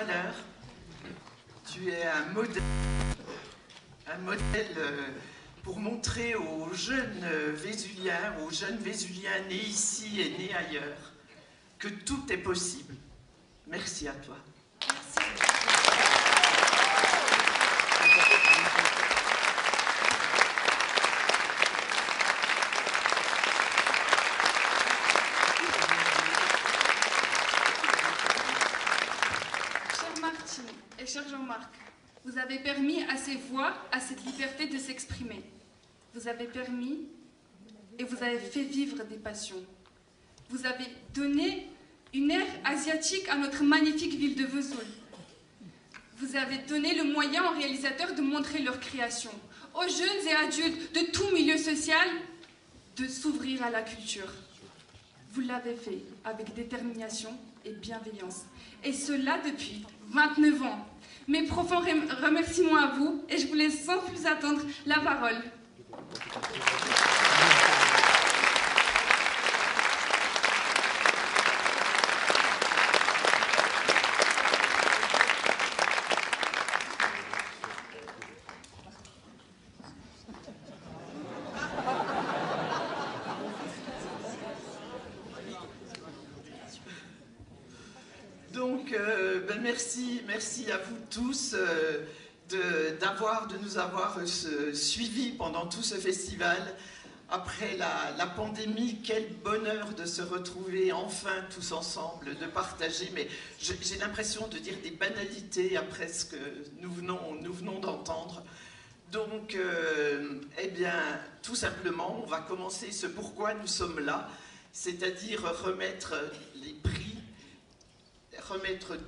valeurs. Tu es un modèle pour montrer aux jeunes Vésuliens, nés ici et nés ailleurs, que tout est possible. Merci à toi. Et cher Jean-Marc, vous avez permis à ces voix, à cette liberté de s'exprimer. Vous avez permis et vous avez fait vivre des passions. Vous avez donné une ère asiatique à notre magnifique ville de Vesoul. Vous avez donné le moyen aux réalisateurs de montrer leur création, aux jeunes et adultes de tout milieu social de s'ouvrir à la culture. Vous l'avez fait avec détermination et bienveillance. Et cela depuis 29 ans. Mes profonds remerciements à vous et je vous laisse sans plus attendre la parole. Donc, merci à vous tous de nous avoir suivis pendant tout ce festival. Après la pandémie, quel bonheur de se retrouver enfin tous ensemble, de partager. Mais j'ai l'impression de dire des banalités après ce que nous venons d'entendre. Donc, eh bien, tout simplement, on va commencer ce pourquoi nous sommes là, c'est-à-dire remettre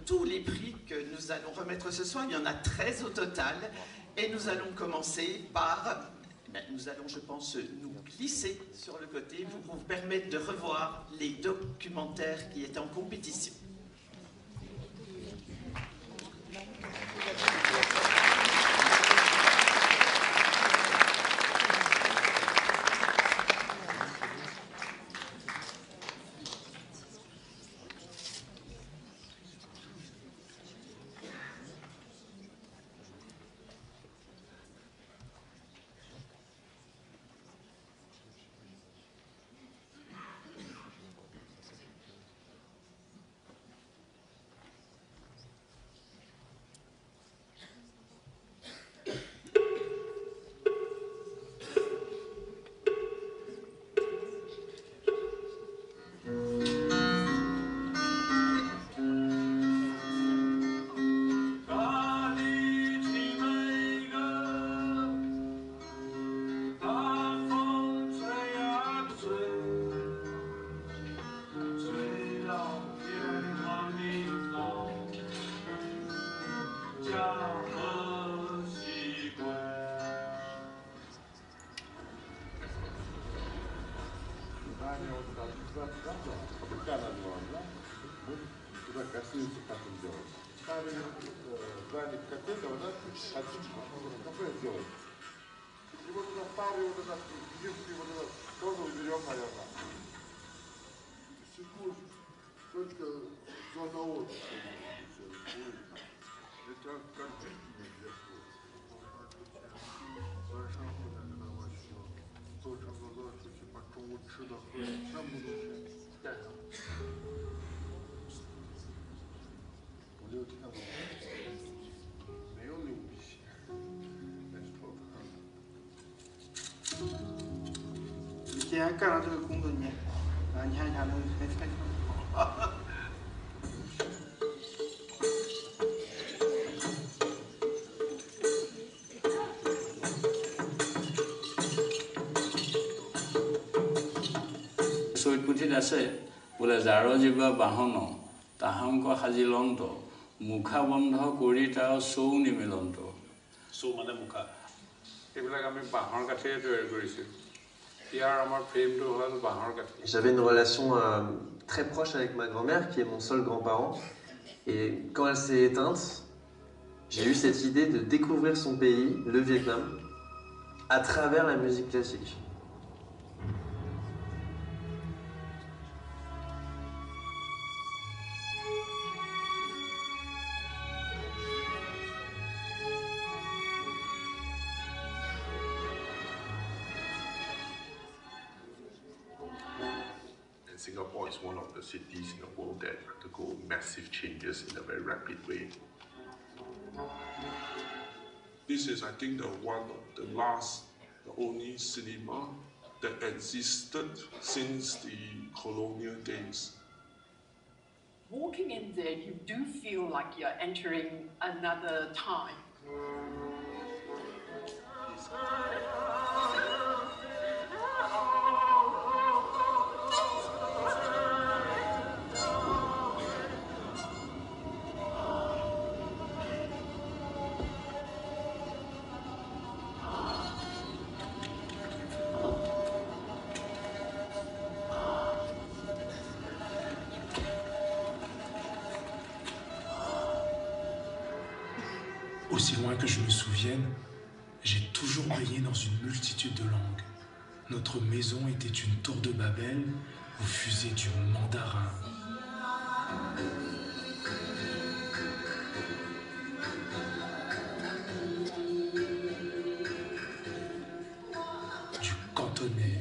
tous les prix que nous allons remettre ce soir. Il y en a 13 au total. Et nous allons commencer par... Nous allons, je pense, nous glisser sur le côté pour vous permettre de revoir les documentaires qui étaient en compétition. Soitputhit ase bole jaro jiba bahono tahanko hajilanto mukha bondho kori ta sou nimilanto sou mane mukha ebilak ami bahor kathire toyar korisil iar amar frame to hol bahor kathi. J'avais une relation très proche avec ma grand-mère qui est mon seul grand-parent et quand elle s'est éteinte, j'ai eu cette idée de découvrir son pays, le Vietnam, à travers la musique classique. Singapore is one of the cities in the world that undergo massive changes in a very rapid way. This is, I think, the only cinema that existed since the colonial days. Walking in there, you do feel like you're entering another time. Aussi loin que je me souvienne, j'ai toujours baigné dans une multitude de langues. Notre maison était une tour de Babel aux fusées du mandarin. Du cantonais.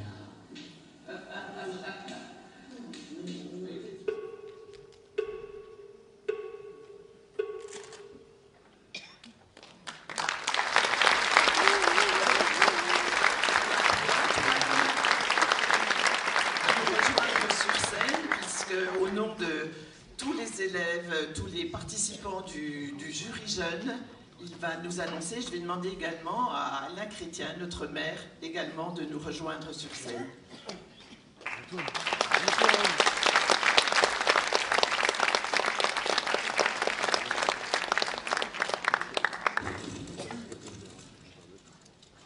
Au nom de tous les élèves, tous les participants du jury jeune, il va nous annoncer, je vais demander également à Alain Chrétien, notre maire, également de nous rejoindre sur scène.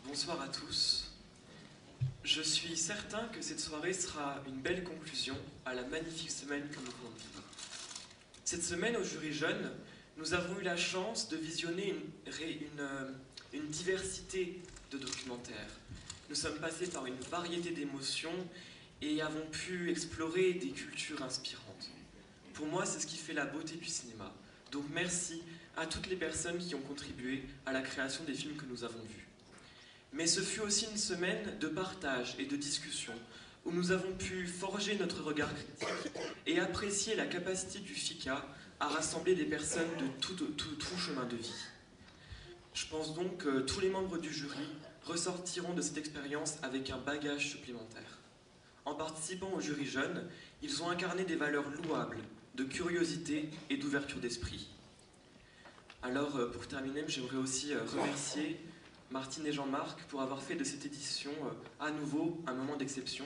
Bonsoir à tous. Je suis certain que cette soirée sera une belle conclusion à la magnifique semaine que nous venons de vivre. Cette semaine, au jury jeune, nous avons eu la chance de visionner une diversité de documentaires. Nous sommes passés par une variété d'émotions et avons pu explorer des cultures inspirantes. Pour moi, c'est ce qui fait la beauté du cinéma. Donc merci à toutes les personnes qui ont contribué à la création des films que nous avons vus. Mais ce fut aussi une semaine de partage et de discussion, où nous avons pu forger notre regard critique et apprécier la capacité du FICA à rassembler des personnes de tout chemin de vie. Je pense donc que tous les membres du jury ressortiront de cette expérience avec un bagage supplémentaire. En participant au jury jeune, ils ont incarné des valeurs louables, de curiosité et d'ouverture d'esprit. Alors, pour terminer, j'aimerais aussi remercier Martine et Jean-Marc pour avoir fait de cette édition à nouveau un moment d'exception.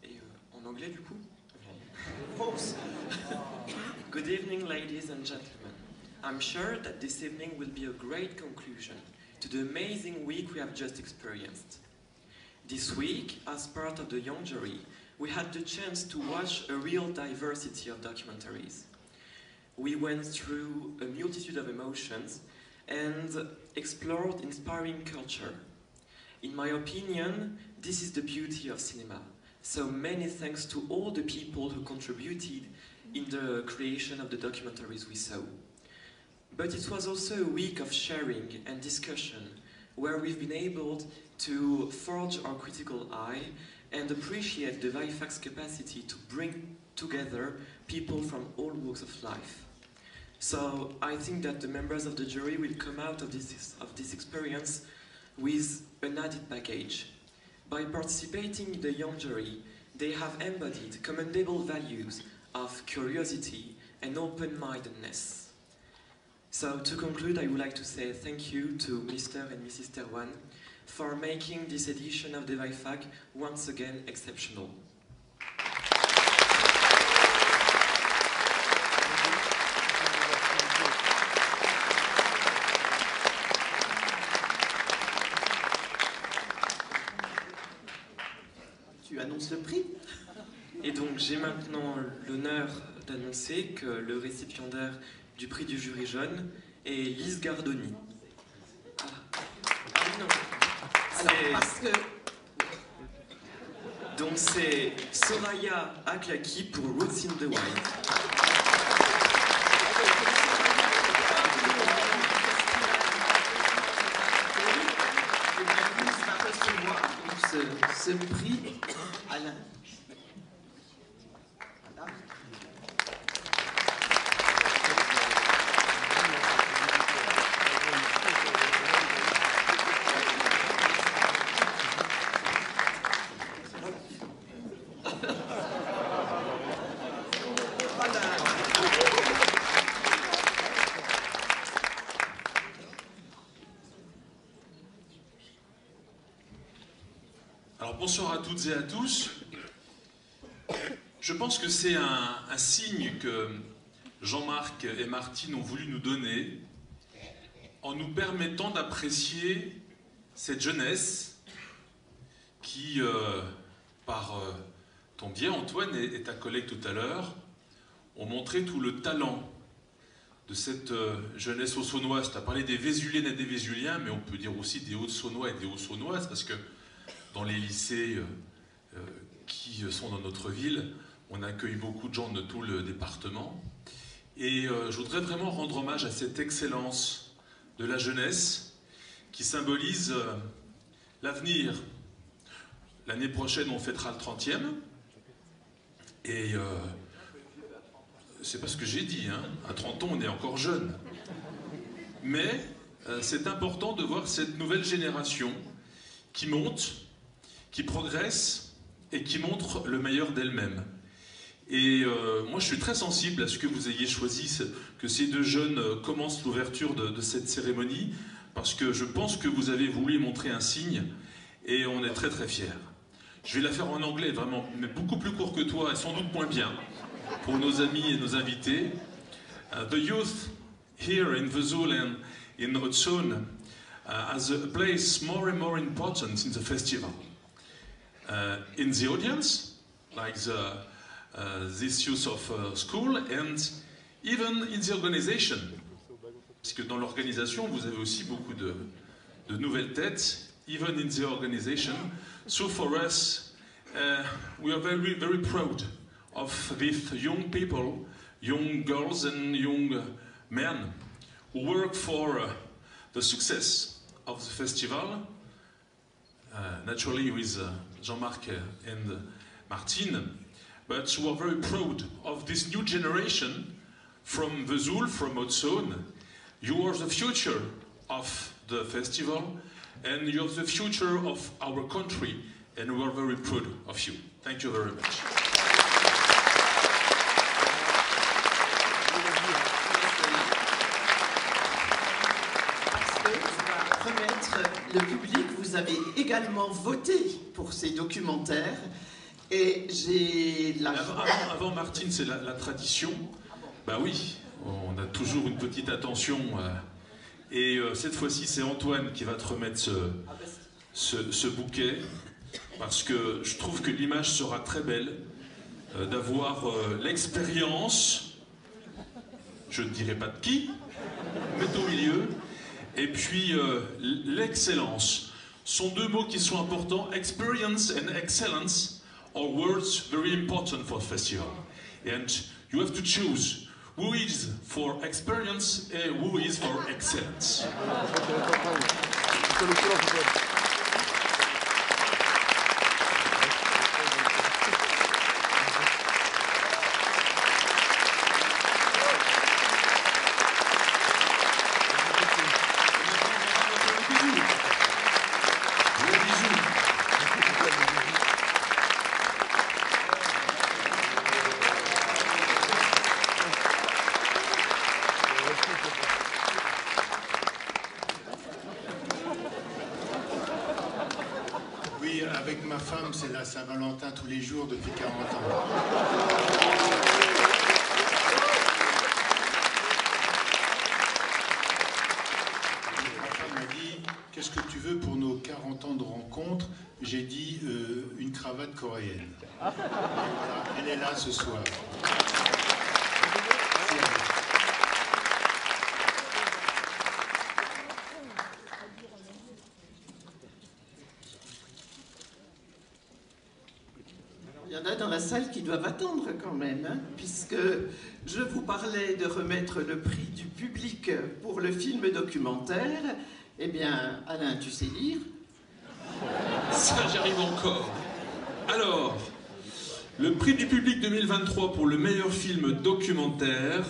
Et en anglais du coup. Good evening, ladies and gentlemen. I'm sure that this evening will be a great conclusion to the amazing week we have just experienced. This week, as part of the Young Jury, we had the chance to watch a real diversity of documentaries. We went through a multitude of emotions and explored inspiring culture. In my opinion, this is the beauty of cinema. So many thanks to all the people who contributed in the creation of the documentaries we saw. But it was also a week of sharing and discussion, where we've been able to forge our critical eye and appreciate the VIFAC's capacity to bring together people from all walks of life. So I think that the members of the jury will come out of this experience with an added baggage. By participating in the Young Jury, they have embodied commendable values of curiosity and open-mindedness. So to conclude, I would like to say thank you to Mr. and Mrs. Terwan for making this edition of the VIFAC once again exceptional. Tu annonces le prix. Et donc j'ai maintenant l'honneur d'annoncer que le récipiendaire du prix du jury jeune est Lise Gardoni. Non. Alors, parce que... Donc c'est Soraya Aklaki pour Roots in the Wild. Ce prix, Alain. Alors bonsoir à toutes et à tous. Je pense que c'est un signe que Jean-Marc et Martine ont voulu nous donner en nous permettant d'apprécier cette jeunesse qui, par ton biais Antoine et ta collègue tout à l'heure, ont montré tout le talent de cette jeunesse haut-saunoise. Tu as parlé des Vésuliennes et des Vésuliens, mais on peut dire aussi des Hauts-de-Saunois et des Hauts-saunoises, parce que dans les lycées qui sont dans notre ville, on accueille beaucoup de gens de tout le département. Et je voudrais vraiment rendre hommage à cette excellence de la jeunesse qui symbolise l'avenir. L'année prochaine, on fêtera le 30e. Et c'est pas ce que j'ai dit, hein. À 30 ans, on est encore jeune. Mais c'est important de voir cette nouvelle génération qui monte, qui progresse et qui montre le meilleur d'elle-même. Et moi, je suis très sensible à ce que vous ayez choisi, que ces deux jeunes commencent l'ouverture de cette cérémonie, parce que je pense que vous avez voulu montrer un signe, et on est très très fiers. Je vais la faire en anglais, vraiment, mais beaucoup plus court que toi, et sans doute moins bien, pour nos amis et nos invités. The youth here in Vesoul and in Haute-Saône has a place more and more important in the festival. In the audience, like this youth of school, and even in the organization. Parce que dans l'organisation, vous avez aussi beaucoup de nouvelles têtes, even in the organization. So for us, we are very, very proud of these young people, young girls and young men who work for the success of the festival, naturally with Jean-Marc and Martine, but we are very proud of this new generation from Vesoul, from Haute-Saône. You are the future of the festival, and you are the future of our country, and we are very proud of you. Thank you very much. Remettre le public, vous avez également voté pour ces documentaires. Et j'ai la... Avant Martine, c'est la tradition. Bah oui, on a toujours une petite attention. Et cette fois-ci, c'est Antoine qui va te remettre ce bouquet. Parce que je trouve que l'image sera très belle d'avoir l'expérience, je ne dirai pas de qui, mais au milieu, et puis l'excellence. Sont deux mots qui sont importants, experience and excellence. Are words very important for the festival, and you have to choose who is for experience and who is for excellence. C'est la Saint-Valentin tous les jours depuis 40 ans. Ma femme m'a dit, qu'est-ce que tu veux pour nos 40 ans de rencontre? J'ai dit, une cravate coréenne. Elle est là ce soir. Il y en a dans la salle qui doivent attendre quand même, hein, puisque je vous parlais de remettre le prix du public pour le film documentaire. Eh bien, Alain, tu sais lire? Ça, j'arrive encore. Alors, le prix du public 2023 pour le meilleur film documentaire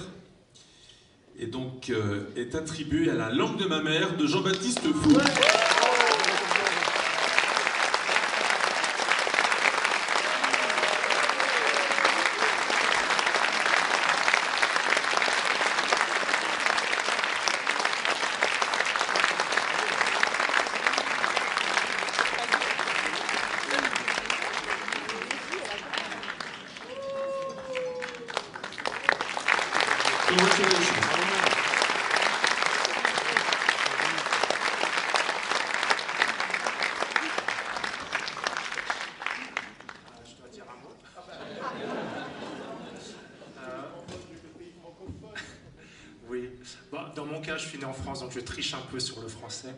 est donc est attribué à La langue de ma mère de Jean-Baptiste Fou. Ouais. Congratulations. Je dois dire un mot. Oui, bah, dans mon cas, je suis né en France, donc je triche un peu sur le français.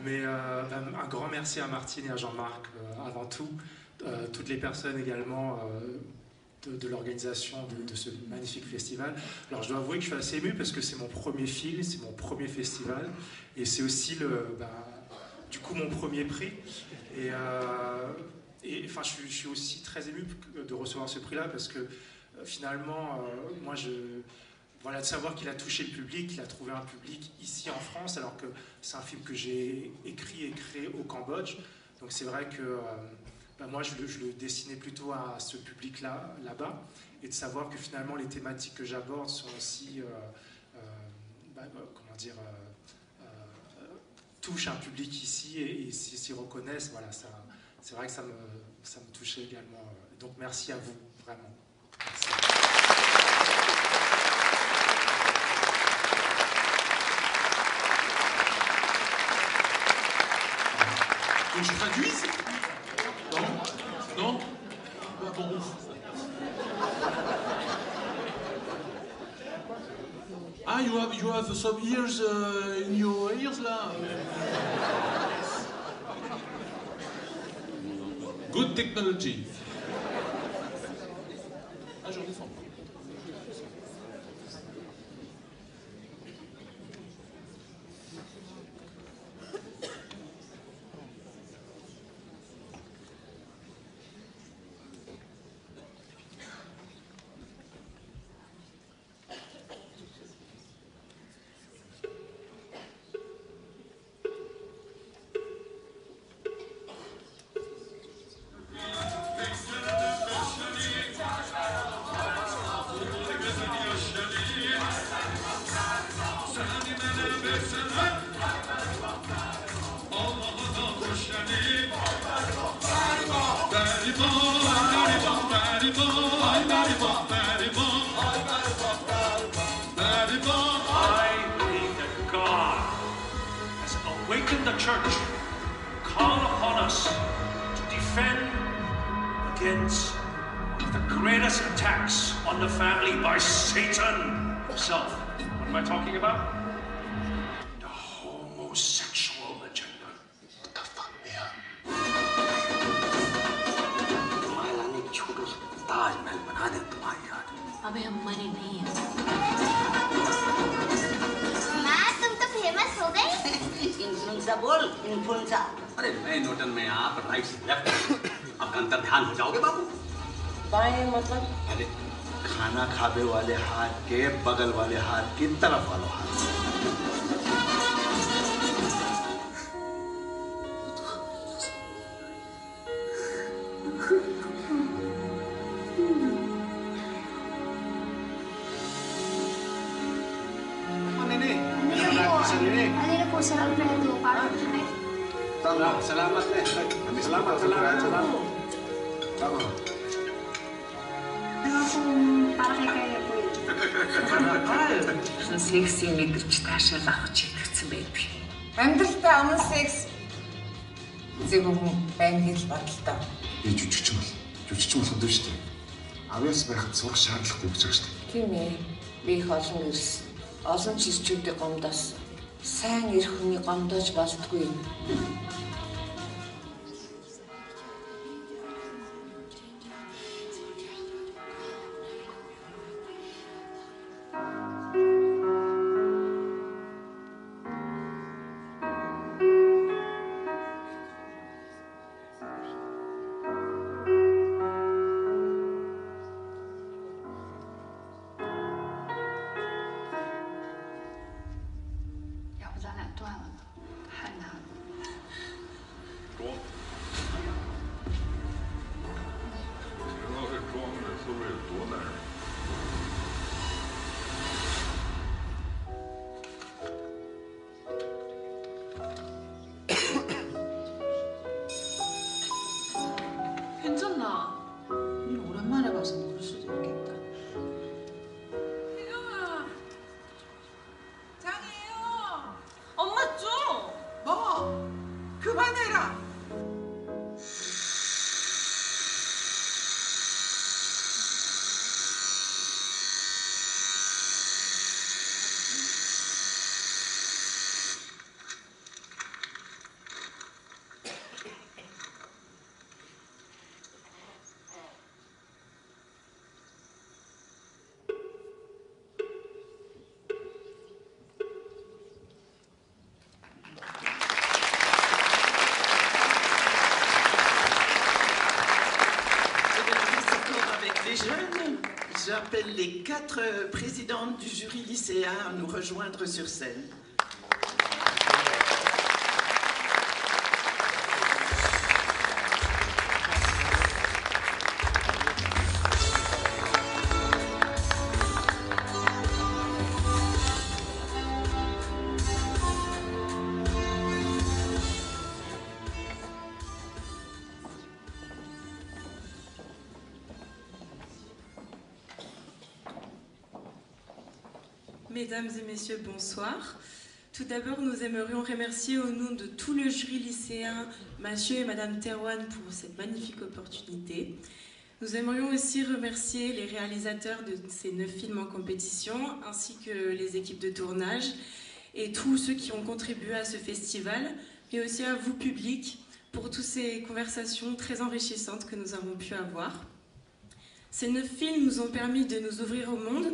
Mais un grand merci à Martine et à Jean-Marc avant tout, toutes les personnes également de l'organisation de ce magnifique festival. Alors je dois avouer que je suis assez ému parce que c'est mon premier film, c'est mon premier festival et c'est aussi du coup mon premier prix. Et enfin, je suis aussi très ému de recevoir ce prix-là parce que finalement, moi voilà, de savoir qu'il a touché le public, qu'il a trouvé un public ici en France, alors que c'est un film que j'ai écrit et créé au Cambodge. Donc c'est vrai que moi, je le dessinais plutôt à ce public-là, là-bas, et de savoir que finalement les thématiques que j'aborde sont aussi, comment dire, touchent un public ici et s'y reconnaissent. Voilà, c'est vrai que ça me touchait également. Donc merci à vous, vraiment. Merci. Donc je traduise? Non? Non? Bah bon. Ah, you have some ears in your ears là. Good technology. Ah, je redescends. The church call upon us to defend against the greatest attacks on the family by Satan himself. What am I talking about? The homosexual agenda. What the fuck, man? अबे हमारी नहीं है। इन्फ्लुएंजा बोल, इन्फ्लुएंजा। अरे मैं न्यूटन में आप राइट से लेफ्ट, अब अंतर ध्यान हो जाओगे बाबू। बाएं मतलब? अरे खाना खाने वाले हाथ के बगल वाले हाथ की तरफ वाला हाथ। Salamat na. Salamat. Tama. Para kay Kaya po yun. Сексийн мэдэрч таашаал авах чигтсэн байдаг. Амьдралтай өмнө секс зэг хүн байна гэж бодлоо. Би жүжигчин болох дөө шүү дээ. Авьяас байхад сурах шаардлагатай гэж байгаа шүү дээ. Тийм ээ. Би их олон ирсэн. Олон чирчүүдийн гомдоос сайн эр хүний гомдоож болтгүй юм. jeunes, j'appelle les 4 présidentes du jury lycéen à nous rejoindre sur scène. Mesdames et messieurs, bonsoir. Tout d'abord, nous aimerions remercier au nom de tout le jury lycéen Monsieur et Madame Terwan pour cette magnifique opportunité. Nous aimerions aussi remercier les réalisateurs de ces 9 films en compétition, ainsi que les équipes de tournage et tous ceux qui ont contribué à ce festival, mais aussi à vous, public, pour toutes ces conversations très enrichissantes que nous avons pu avoir. Ces 9 films nous ont permis de nous ouvrir au monde,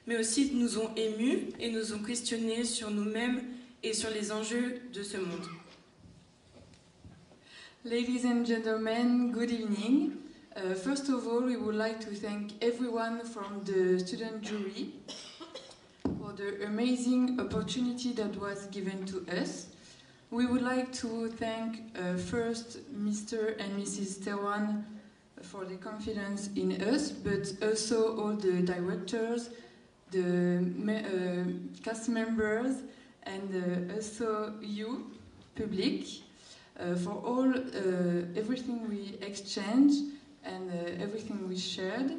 mais aussi nous ont émus et nous ont questionnés sur nous-mêmes et sur les enjeux de ce monde. Ladies and gentlemen, good evening. First of all, we would like to thank everyone from the student jury for the amazing opportunity that was given to us. We would like to thank first Mr. and Mrs. Terwan for the confidence in us, but also all the directors, the cast members, and also you, public, for all everything we exchanged and everything we shared.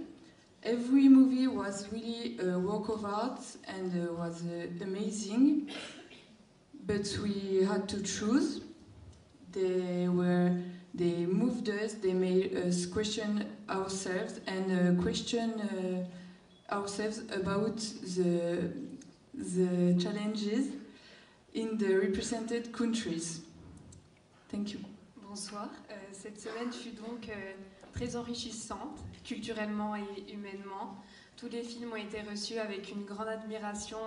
Every movie was really a work of art and was amazing, but we had to choose. They moved us, they made us question ourselves and question ourselves about the challenges in the represented countries. Thank you. Bonsoir. Cette semaine fut donc très enrichissante, culturellement et humainement. Tous les films ont été reçus avec une grande admiration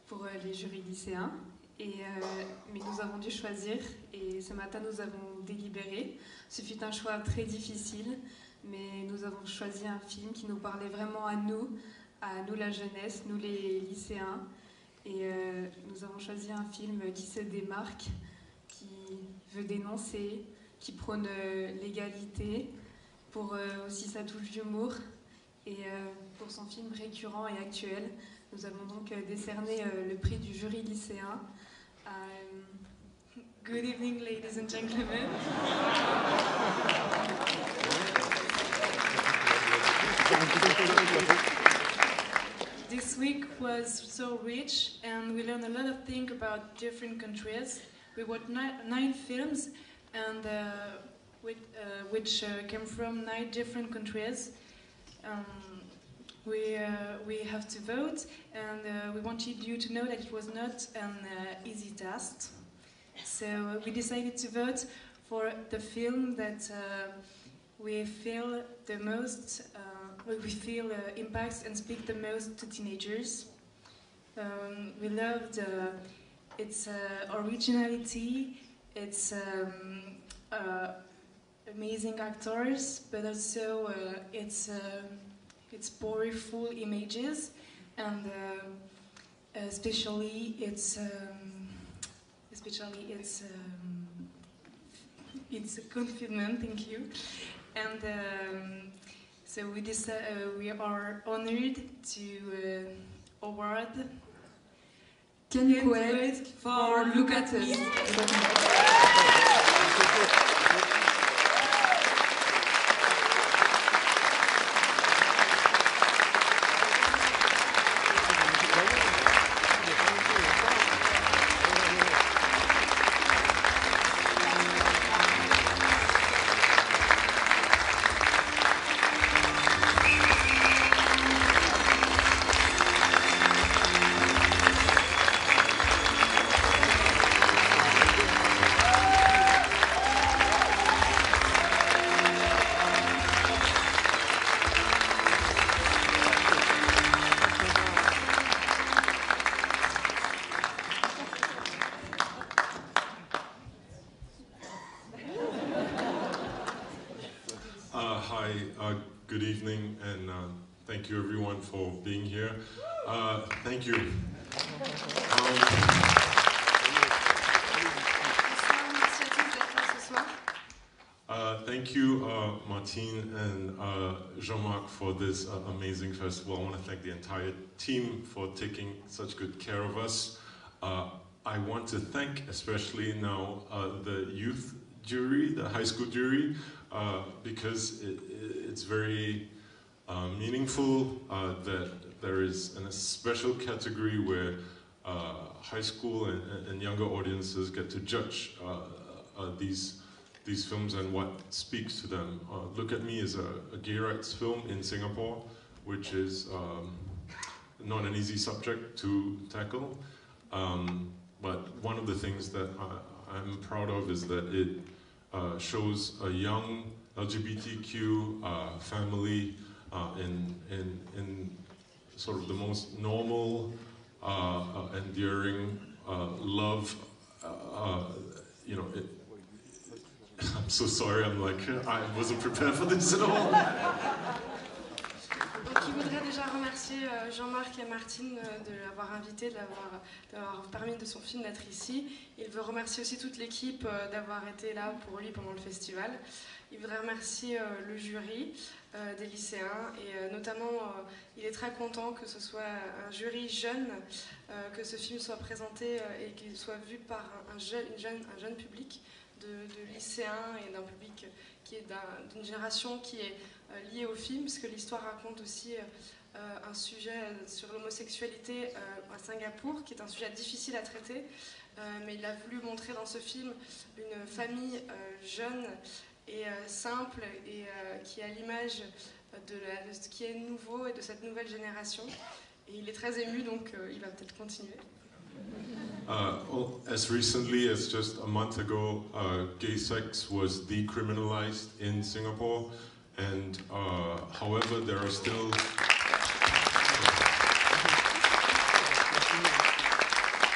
pour les jurys lycéens. Mais nous avons dû choisir et ce matin nous avons délibéré. Ce fut un choix très difficile, mais nous avons choisi un film qui nous parlait vraiment à nous la jeunesse, nous les lycéens. Et nous avons choisi un film qui se démarque, qui veut dénoncer, qui prône l'égalité, pour aussi sa touche d'humour et pour son film récurrent et actuel. Nous avons donc décerné le prix du jury lycéen. Good evening, ladies and gentlemen. This week was so rich, and we learned a lot of things about different countries. We watched 9 films, and which came from 9 different countries. We have to vote, and we wanted you to know that it was not an easy task. So we decided to vote for the film that we feel the most, impacts and speak the most to teenagers. We loved its originality, its amazing actors, but also its powerful images, and especially its confidence. Thank you. And so we are honored to award Can't Wait for Look at Us. Hi, good evening, and thank you everyone for being here. Thank you. Thank you, Martine and Jean-Marc, for this amazing festival. I want to thank the entire team for taking such good care of us. I want to thank especially now the youth jury, the high school jury, because it's very meaningful that there is a special category where high school and younger audiences get to judge these films and what speaks to them. Look at Me is a gay rights film in Singapore, which is not an easy subject to tackle. But one of the things that I'm proud of is that it shows a young LGBTQ family in sort of the most normal, endearing love. You know, I'm so sorry, I'm like, I wasn't prepared for this at all. Donc il voudrait déjà remercier Jean-Marc et Martine de l'avoir invité, d'avoir permis de son film d'être ici. Il veut remercier aussi toute l'équipe d'avoir été là pour lui pendant le festival. Il voudrait remercier le jury des lycéens et notamment il est très content que ce soit un jury jeune, que ce film soit présenté et qu'il soit vu par un jeune public de lycéens et d'un public qui est d'une génération qui est liée au film, parce que l'histoire raconte aussi un sujet sur l'homosexualité à Singapour, qui est un sujet difficile à traiter, mais il a voulu montrer dans ce film une famille jeune et simple et qui est à l'image de ce qui est nouveau et de cette nouvelle génération. Et il est très ému, donc il va peut-être continuer. As recently as just a month ago, gay sex was decriminalized in Singapore, and however, there are still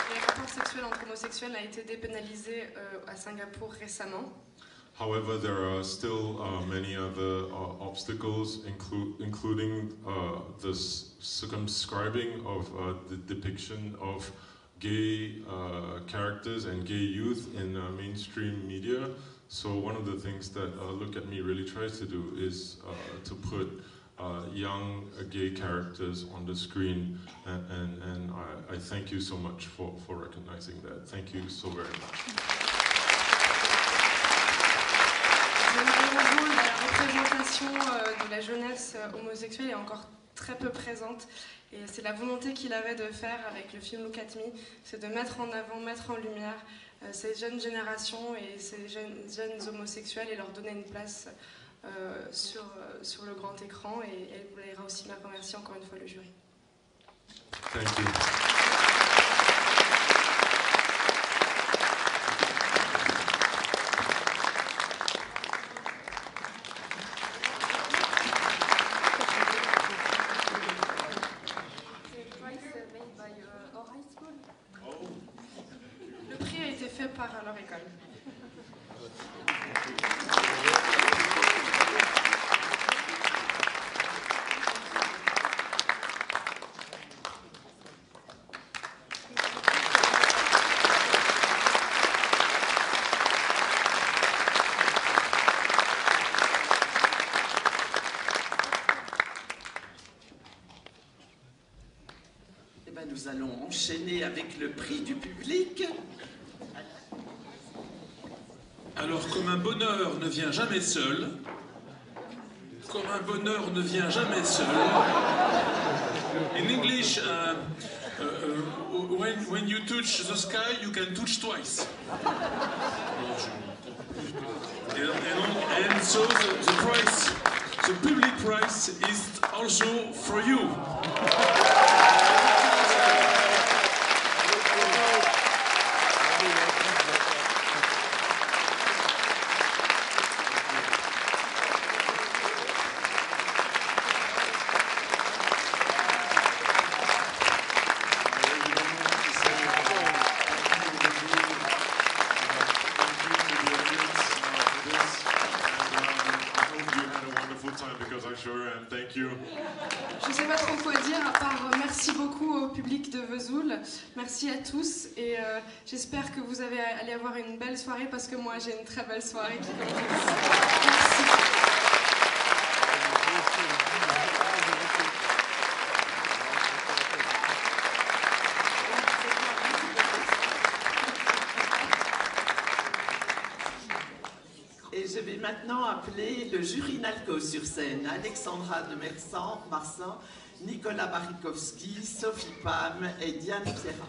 les rapports sexuels entre homosexuels a été dépénalisé à Singapour récemment. However, there are still many other obstacles, including the circumscribing of the depiction of gay characters and gay youth in mainstream media. So one of the things that Look at Me really tries to do is to put young gay characters on the screen, and I thank you so much for recognizing that. Thank you so very much. Malheureusement, la représentation de la jeunesse homosexuelle est encore très peu présente. Et c'est la volonté qu'il avait de faire avec le film Look at Me, c'est de mettre en avant, mettre en lumière ces jeunes générations et ces jeunes homosexuels et leur donner une place sur le grand écran. Et elle voulait aussi remercier encore une fois le jury. Thank you. Le prix a été fait par leur école. Nous allons enchaîner avec le prix du public. Alors, comme un bonheur ne vient jamais seul, in English, when you touch the sky, you can touch twice. And so the prize, the public prize is also for you. Because I'm sure Thank you. Je ne sais pas trop quoi dire à part merci beaucoup au public de Vesoul. Merci à tous et j'espère que vous allez avoir une belle soirée parce que moi j'ai une très belle soirée qui commence. Merci. Et je vais maintenant appeler le jury NALCO sur scène. Alexandra de Marsan, Nicolas Barikowski, Sophie Pam et Diane Pierrat.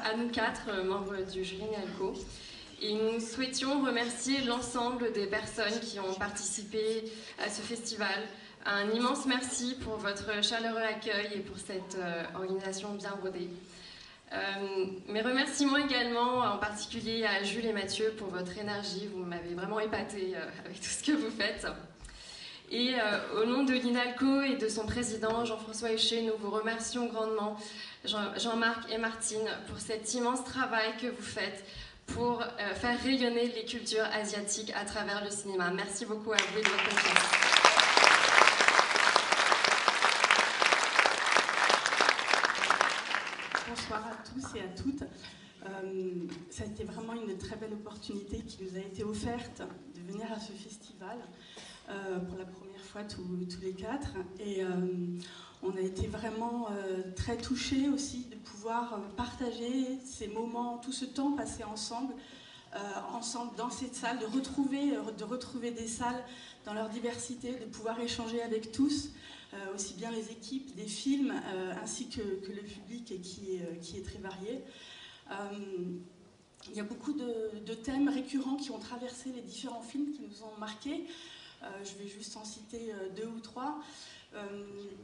À nous 4 membres du jury NALCO. Et nous souhaitions remercier l'ensemble des personnes qui ont participé à ce festival. Un immense merci pour votre chaleureux accueil et pour cette organisation bien rodée. Mes remerciements également, en particulier à Jules et Mathieu pour votre énergie. Vous m'avez vraiment épaté avec tout ce que vous faites. Et au nom de l'INALCO et de son président Jean-François Huchet, nous vous remercions grandement, Jean-Marc et Martine, pour cet immense travail que vous faites pour faire rayonner les cultures asiatiques à travers le cinéma. Merci beaucoup à vous et de votre confiance. Bonsoir à tous et à toutes. Ça a été vraiment une très belle opportunité qui nous a été offerte de venir à ce festival. Pour la première fois tous les 4 et on a été vraiment très touchés aussi de pouvoir partager ces moments, tout ce temps passé ensemble dans cette salle, de retrouver des salles dans leur diversité, de pouvoir échanger avec tous, aussi bien les équipes des films ainsi que le public qui est très varié. Il y a beaucoup de thèmes récurrents qui ont traversé les différents films qui nous ont marqués. Je vais juste en citer 2 ou 3.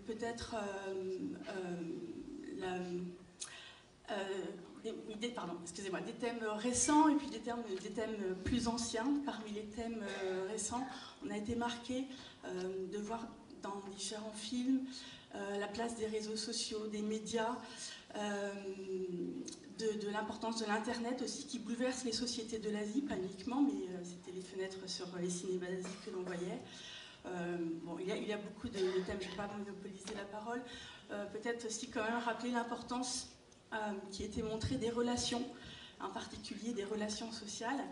Peut-être des thèmes récents et puis des thèmes plus anciens. Parmi les thèmes récents, on a été marqué de voir dans différents films la place des réseaux sociaux, des médias, de l'importance de l'Internet aussi, qui bouleverse les sociétés de l'Asie, pas uniquement, mais c'était les fenêtres sur les cinémas d'Asie que l'on voyait. Bon, il y a beaucoup de thèmes, je ne vais pas monopoliser la parole. Peut-être aussi quand même rappeler l'importance qui était montrée des relations, en particulier des relations sociales.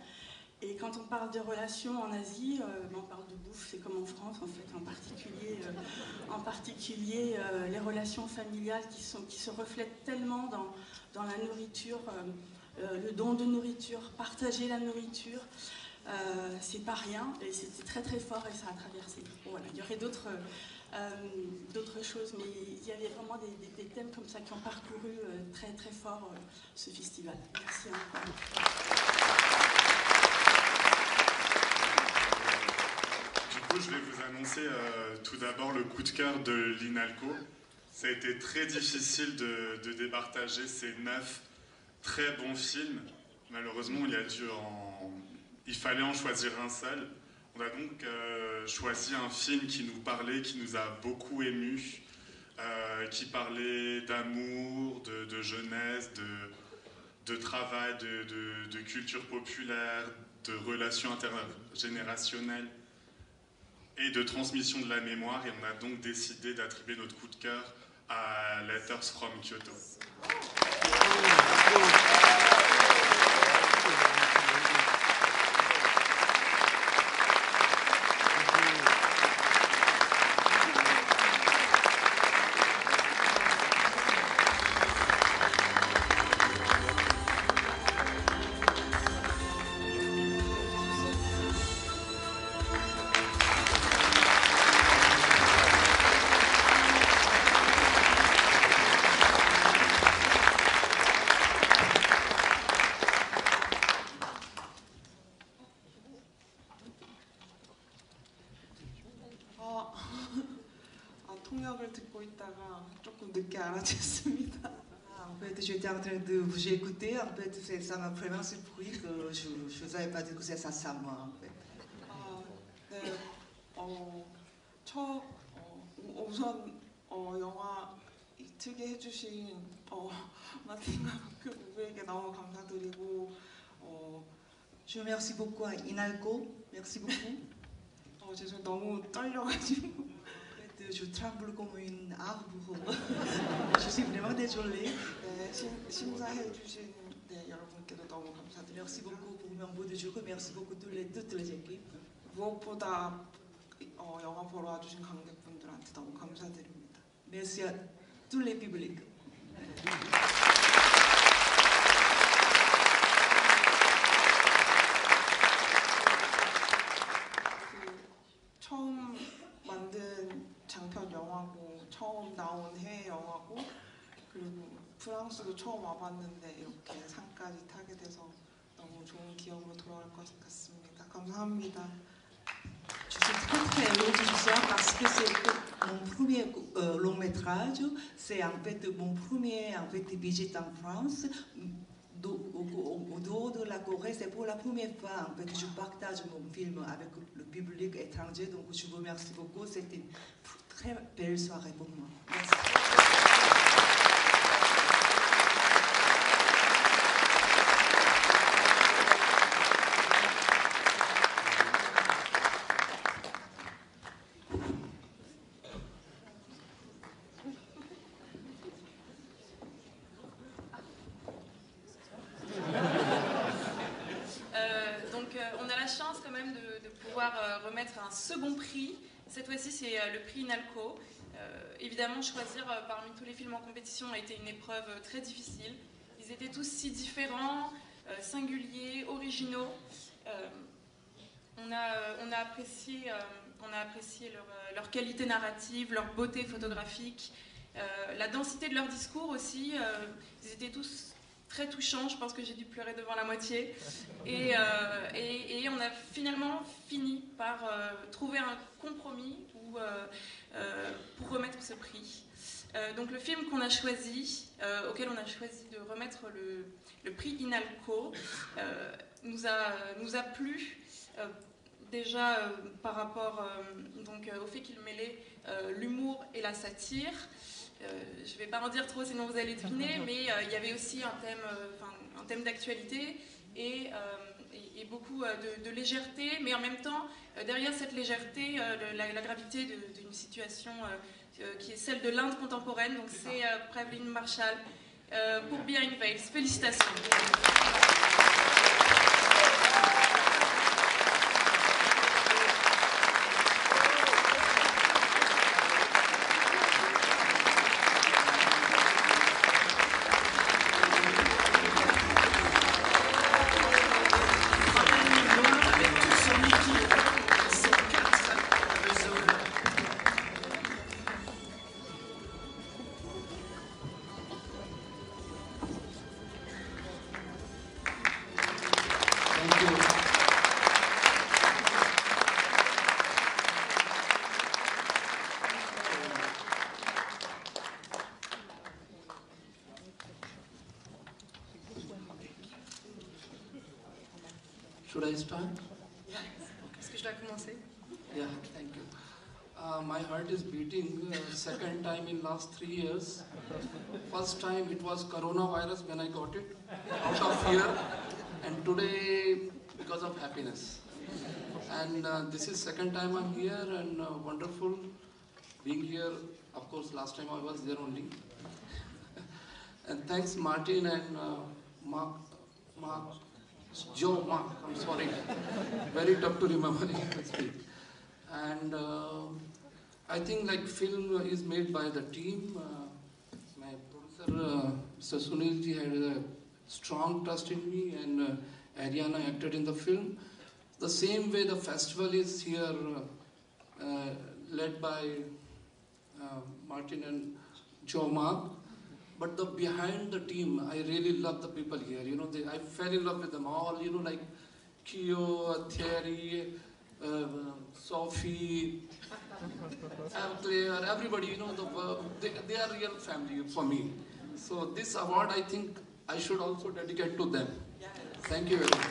Et quand on parle de relations en Asie, on parle de bouffe, c'est comme en France en fait, en particulier les relations familiales qui se reflètent tellement dans la nourriture, le don de nourriture, partager la nourriture, c'est pas rien et c'était très très fort et ça a traversé. Bon, voilà, il y aurait d'autres choses, mais il y avait vraiment des thèmes comme ça qui ont parcouru très très fort ce festival. Merci encore. Je vais vous annoncer tout d'abord le coup de cœur de l'INALCO. Ça a été très difficile de départager ces 9 très bons films. Malheureusement, il fallait en choisir un seul. On a donc choisi un film qui nous parlait, qui nous a beaucoup émus, qui parlait d'amour, de jeunesse, de travail, de culture populaire, de relations intergénérationnelles et de transmission de la mémoire, et on a donc décidé d'attribuer notre coup de cœur à Letters from Kyoto. 늦게 알아챘습니다. En fait, j'étais en train de vous écouter. En fait, ça m'a vraiment surpris que je ne savais pas dire que c'est ça, moi, en fait. 네, 우선 영화 특이 해주신 마틴과 그 부부에게 너무 감사드리고 Je remercie beaucoup à Inalco. Merci beaucoup. 죄송해요. 너무 떨려가지고. Je tremble comme une arbre. Je suis vraiment désolée. 네, 심사해주신 여러분께도 너무 감사드립니다. Merci beaucoup pour mon beau de jeu. Merci beaucoup toutes les équipes. 무엇보다 영화 보러 와주신 관객분들한테 너무 감사드립니다. Merci à tous les publics. 처음 만든 장편 영화고 처음 나온 해외 영화고 그리고 프랑스도 처음 와봤는데 이렇게 상까지 타게 돼서 너무 좋은 기억으로 돌아올 것 같습니다. 감사합니다. Je suis très heureuse de ça parce que c'est mon premier long métrage. C'est en fait mon premier visite en France. Au dehors de la Corée, c'est pour la première fois en fait je partage mon film avec le public étranger. Donc je vous remercie beaucoup. C'était une très belle soirée pour moi. Merci. Remettre un second prix. Cette fois-ci, c'est le prix Inalco. Évidemment, choisir parmi tous les films en compétition a été une épreuve très difficile. Ils étaient tous si différents, singuliers, originaux. On a apprécié leur qualité narrative, leur beauté photographique, la densité de leur discours aussi. Ils étaient tous très touchant, je pense que j'ai dû pleurer devant la moitié. Et on a finalement fini par trouver un compromis pour remettre ce prix. Donc le film qu'on a choisi, auquel on a choisi de remettre le prix Inalco, nous a plu déjà par rapport au fait qu'il mêlait l'humour et la satire. Je ne vais pas en dire trop sinon vous allez deviner, mais il y avait aussi un thème d'actualité et beaucoup de légèreté, mais en même temps, derrière cette légèreté, la gravité d'une situation qui est celle de l'Inde contemporaine. Donc c'est Praveen Marshall pour Behind Veils. Félicitations. Should I start? Est-ce que je dois commencer? Yeah, thank you. My heart is beating second time in last 3 years. First time it was coronavirus when I got it out of fear, and today because of happiness. And this is second time I'm here, and wonderful being here. Of course, last time I was there only. And thanks Martin and Joe Mark, I'm sorry, very tough to remember. And I think like film is made by the team. My producer Mr. Sunil ji had a strong trust in me, and Ariana acted in the film. The same way the festival is here led by Martin and Joe Mark. But the behind the team, I really love the people here. You know, I fell in love with them all. You know, like Kyo, Thierry, Sophie, Claire, everybody, you know, they are real family for me. So this award, I think, I should also dedicate to them. Thank you very much.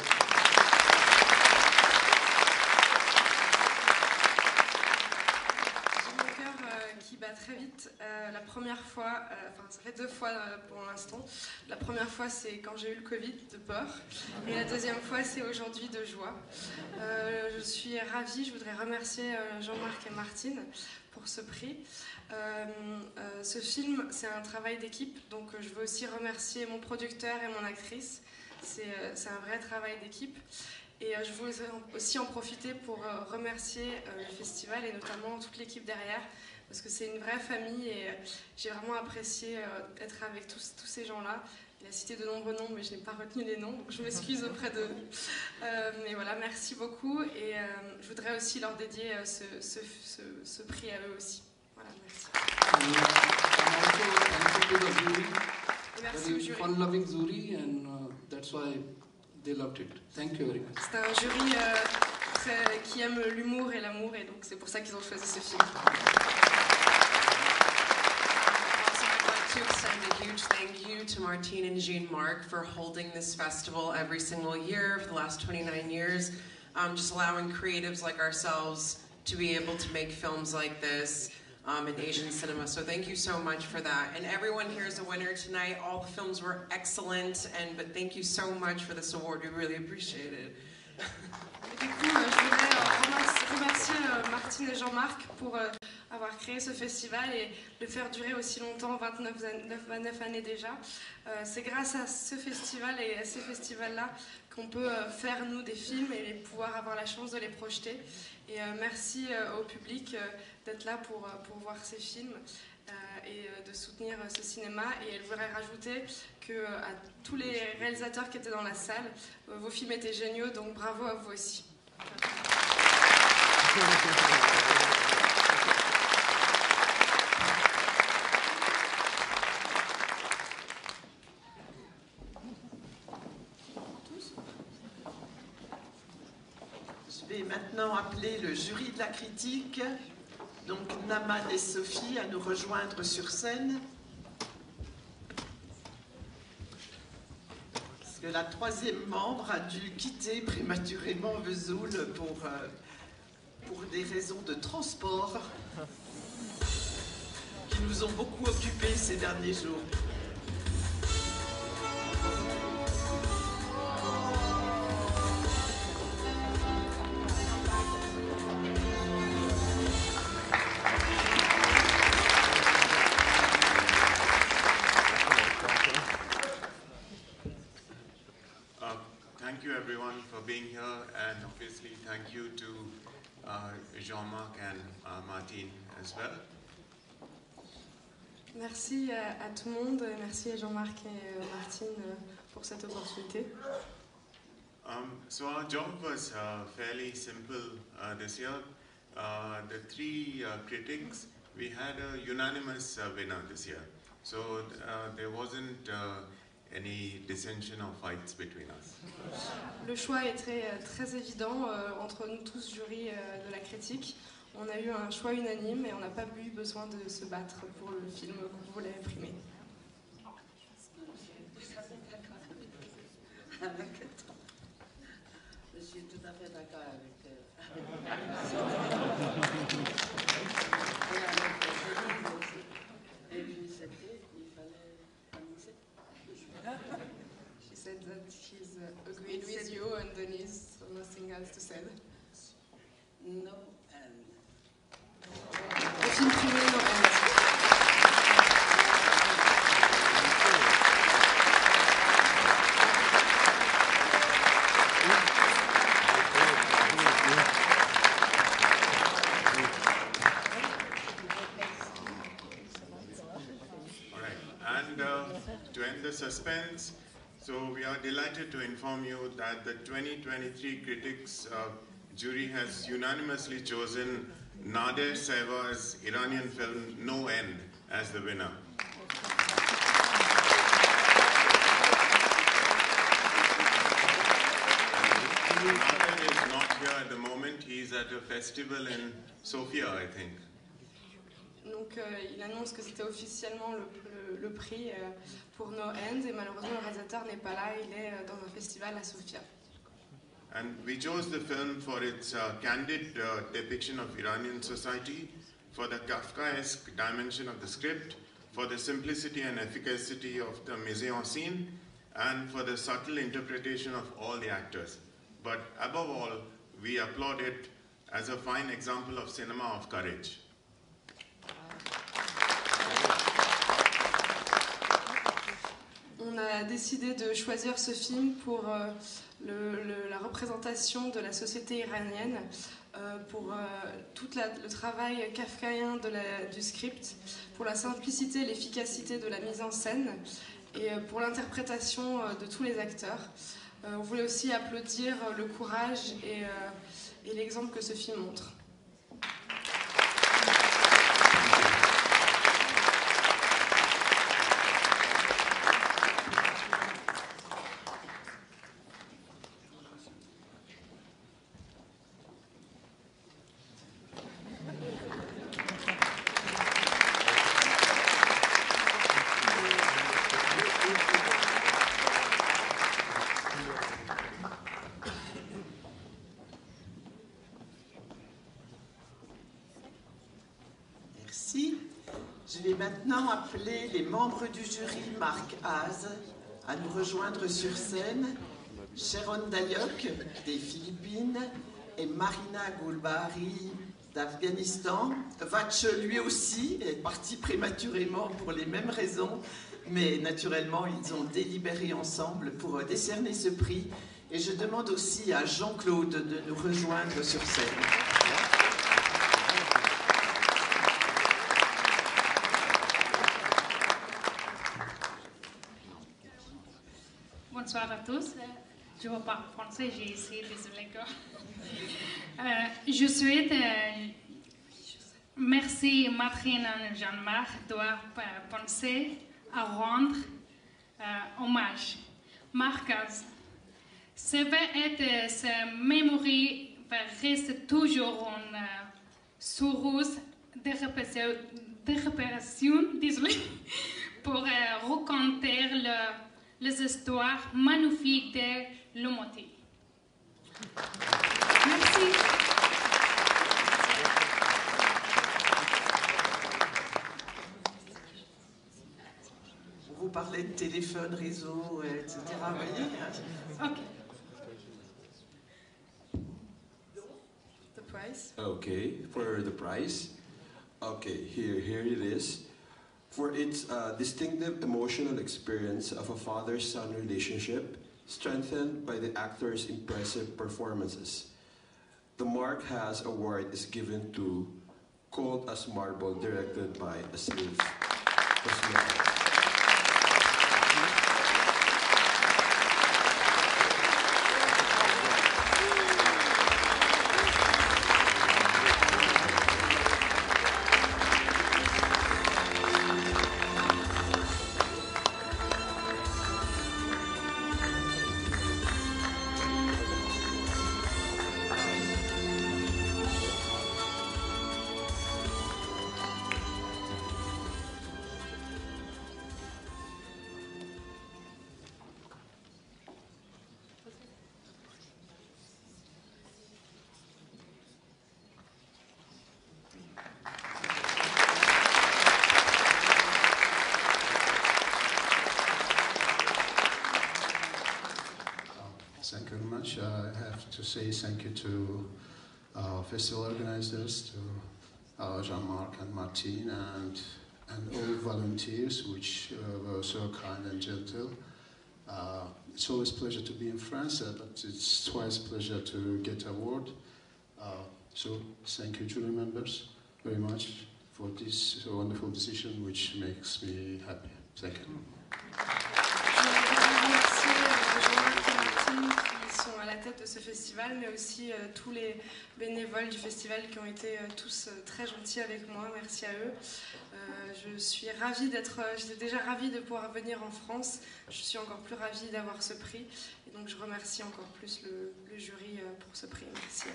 Qui bat très vite. La première fois, enfin ça fait 2 fois pour l'instant. La première fois c'est quand j'ai eu le Covid de peur et la deuxième fois c'est aujourd'hui de joie. Je suis ravie, je voudrais remercier Jean-Marc et Martine pour ce prix. Ce film c'est un travail d'équipe, donc je veux aussi remercier mon producteur et mon actrice. C'est un vrai travail d'équipe. Et je veux aussi en profiter pour remercier le festival et notamment toute l'équipe derrière, parce que c'est une vraie famille et j'ai vraiment apprécié être avec tous ces gens-là. Il a cité de nombreux noms, mais je n'ai pas retenu les noms, donc je m'excuse auprès d'eux. Mais voilà, merci beaucoup et je voudrais aussi leur dédier ce prix à eux aussi. Voilà, merci. Et merci au jury. Fun-loving jury, and that's why they loved it. Thank you very much. C'est un jury qui aime l'humour et l'amour, et donc c'est pour ça qu'ils ont choisi ce film. To extend a huge thank you to Martine and Jean-Marc for holding this festival every single year for the last 29 years, just allowing creatives like ourselves to be able to make films like this in Asian cinema. So thank you so much for that. And everyone here is a winner tonight. All the films were excellent, but thank you so much for this award. We really appreciate it. Du coup, je voudrais remercier Martine et Jean-Marc pour avoir créé ce festival et le faire durer aussi longtemps, 29 années déjà. C'est grâce à ce festival et à ces festivals-là qu'on peut faire, nous, des films et pouvoir avoir la chance de les projeter. Et merci au public d'être là pour voir ces films et de soutenir ce cinéma. Et elle voudrait rajouter à tous les réalisateurs qui étaient dans la salle, vos films étaient géniaux, donc bravo à vous aussi. Je vais maintenant appeler le jury de la critique, donc Naman et Sophie, à nous rejoindre sur scène. Parce que la troisième membre a dû quitter prématurément Vesoul pour des raisons de transport qui nous ont beaucoup occupés ces derniers jours. Thank you everyone for being here, and obviously thank you to Jean-Marc and Martine as well. Merci à tout le monde, merci à Jean-Marc et Martine pour cette opportunité. So our job was fairly simple this year. The 3 critics, we had a unanimous winner this year. So there wasn't any dissension or fights between us. Le choix est très évident entre nous tous, jury de la critique. On a eu un choix unanime et on n'a pas eu besoin de se battre pour le film qu'on voulait imprimer. Je suis tout à fait d'accord avec et puis c'était, il fallait annoncer. She said that she's agreed with you and Denise, so nothing else to say. No, Le film primé, no end. All right, and to end the suspense, so we are delighted to inform you that the 2023 critics jury has unanimously chosen Nader Sehwag's Iranian film No End as the winner. Nader is not here at the moment. He's at a festival in Sofia, I think. Donc il annonce que c'était officiellement le prix pour No End et malheureusement le réalisateur n'est pas là, il est dans un festival à Sofia. And we chose the film for its candid depiction of Iranian society, for the Kafkaesque dimension of the script, for the simplicity and efficacy of the mise-en-scène, and for the subtle interpretation of all the actors. But above all, we applaud it as a fine example of cinema of courage. On a décidé de choisir ce film pour la représentation de la société iranienne, pour tout le travail kafkaïen du script, pour la simplicité et l'efficacité de la mise en scène et pour l'interprétation de tous les acteurs. On voulait aussi applaudir le courage et l'exemple que ce film montre. Je vais maintenant appeler les membres du jury Marc Haas à nous rejoindre sur scène. Sharon Dayok des Philippines et Marina Goulbari d'Afghanistan. Vatch lui aussi est parti prématurément pour les mêmes raisons, mais naturellement ils ont délibéré ensemble pour décerner ce prix. Et je demande aussi à Jean-Claude de nous rejoindre sur scène. Bonsoir à tous. Je ne vais pas français, j'ai essayé, désolé. Je souhaite merci Martine et Jean-Marc d'avoir pensé à rendre hommage. Marc, ça va être sa mémoire reste toujours une source de réparation, désolé, pour raconter les histoires magnifiques de l'humanité. Merci. Vous parlez de téléphone, réseau, etc. Voyez, OK. The prize. Okay, for the prize. Okay, here it is. For its distinctive emotional experience of a father-son relationship, strengthened by the actor's impressive performances. The Mark Haas Award is given to Cold as Marble, directed by Asif Kosmeta. Thank you very much. I have to say thank you to festival organizers, to Jean-Marc and Martine, and all volunteers, which were so kind and gentle. It's always a pleasure to be in France, but it's twice a pleasure to get an award. So thank you, jury members, very much for this wonderful decision, which makes me happy. Thank you. Qui sont à la tête de ce festival. festival, mais aussi tous les bénévoles du festival qui ont été tous très gentils avec moi. Merci à eux. Je suis ravie j'étais déjà ravie de pouvoir venir en France. Je suis encore plus ravie d'avoir ce prix. Et donc je remercie encore plus le jury pour ce prix. Merci.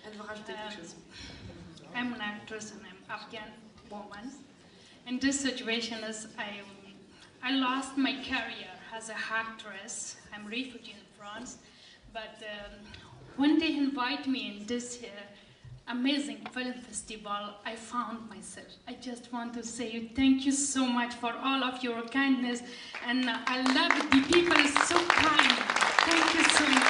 Elle veut rajouter quelque chose. I'm an actress and I'm Afghan woman. And this situation is I lost my career as an actress. I'm a refugee in France. But when they invite me in this amazing film festival, I found myself. I just want to say thank you so much for all of your kindness. And I love it. The people are so kind. Thank you so much.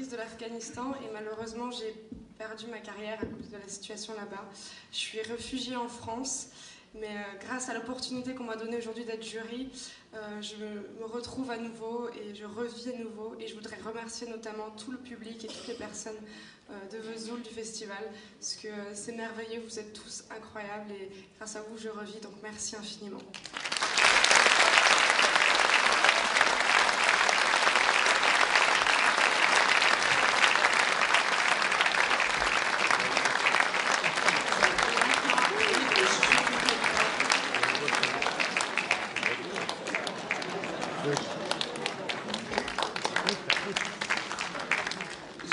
De l'Afghanistan et malheureusement j'ai perdu ma carrière à cause de la situation là-bas. Je suis réfugiée en France, mais grâce à l'opportunité qu'on m'a donnée aujourd'hui d'être jury, je me retrouve à nouveau et je revis à nouveau, et je voudrais remercier notamment tout le public et toutes les personnes de Vesoul du festival, parce que c'est merveilleux, vous êtes tous incroyables et grâce à vous je revis, donc merci infiniment.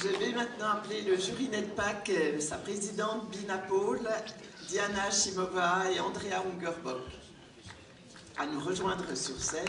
Je vais maintenant appeler le jury NEDPAC, sa présidente Bina Paul, Diana Shimova et Andrea Ungerbock à nous rejoindre sur scène.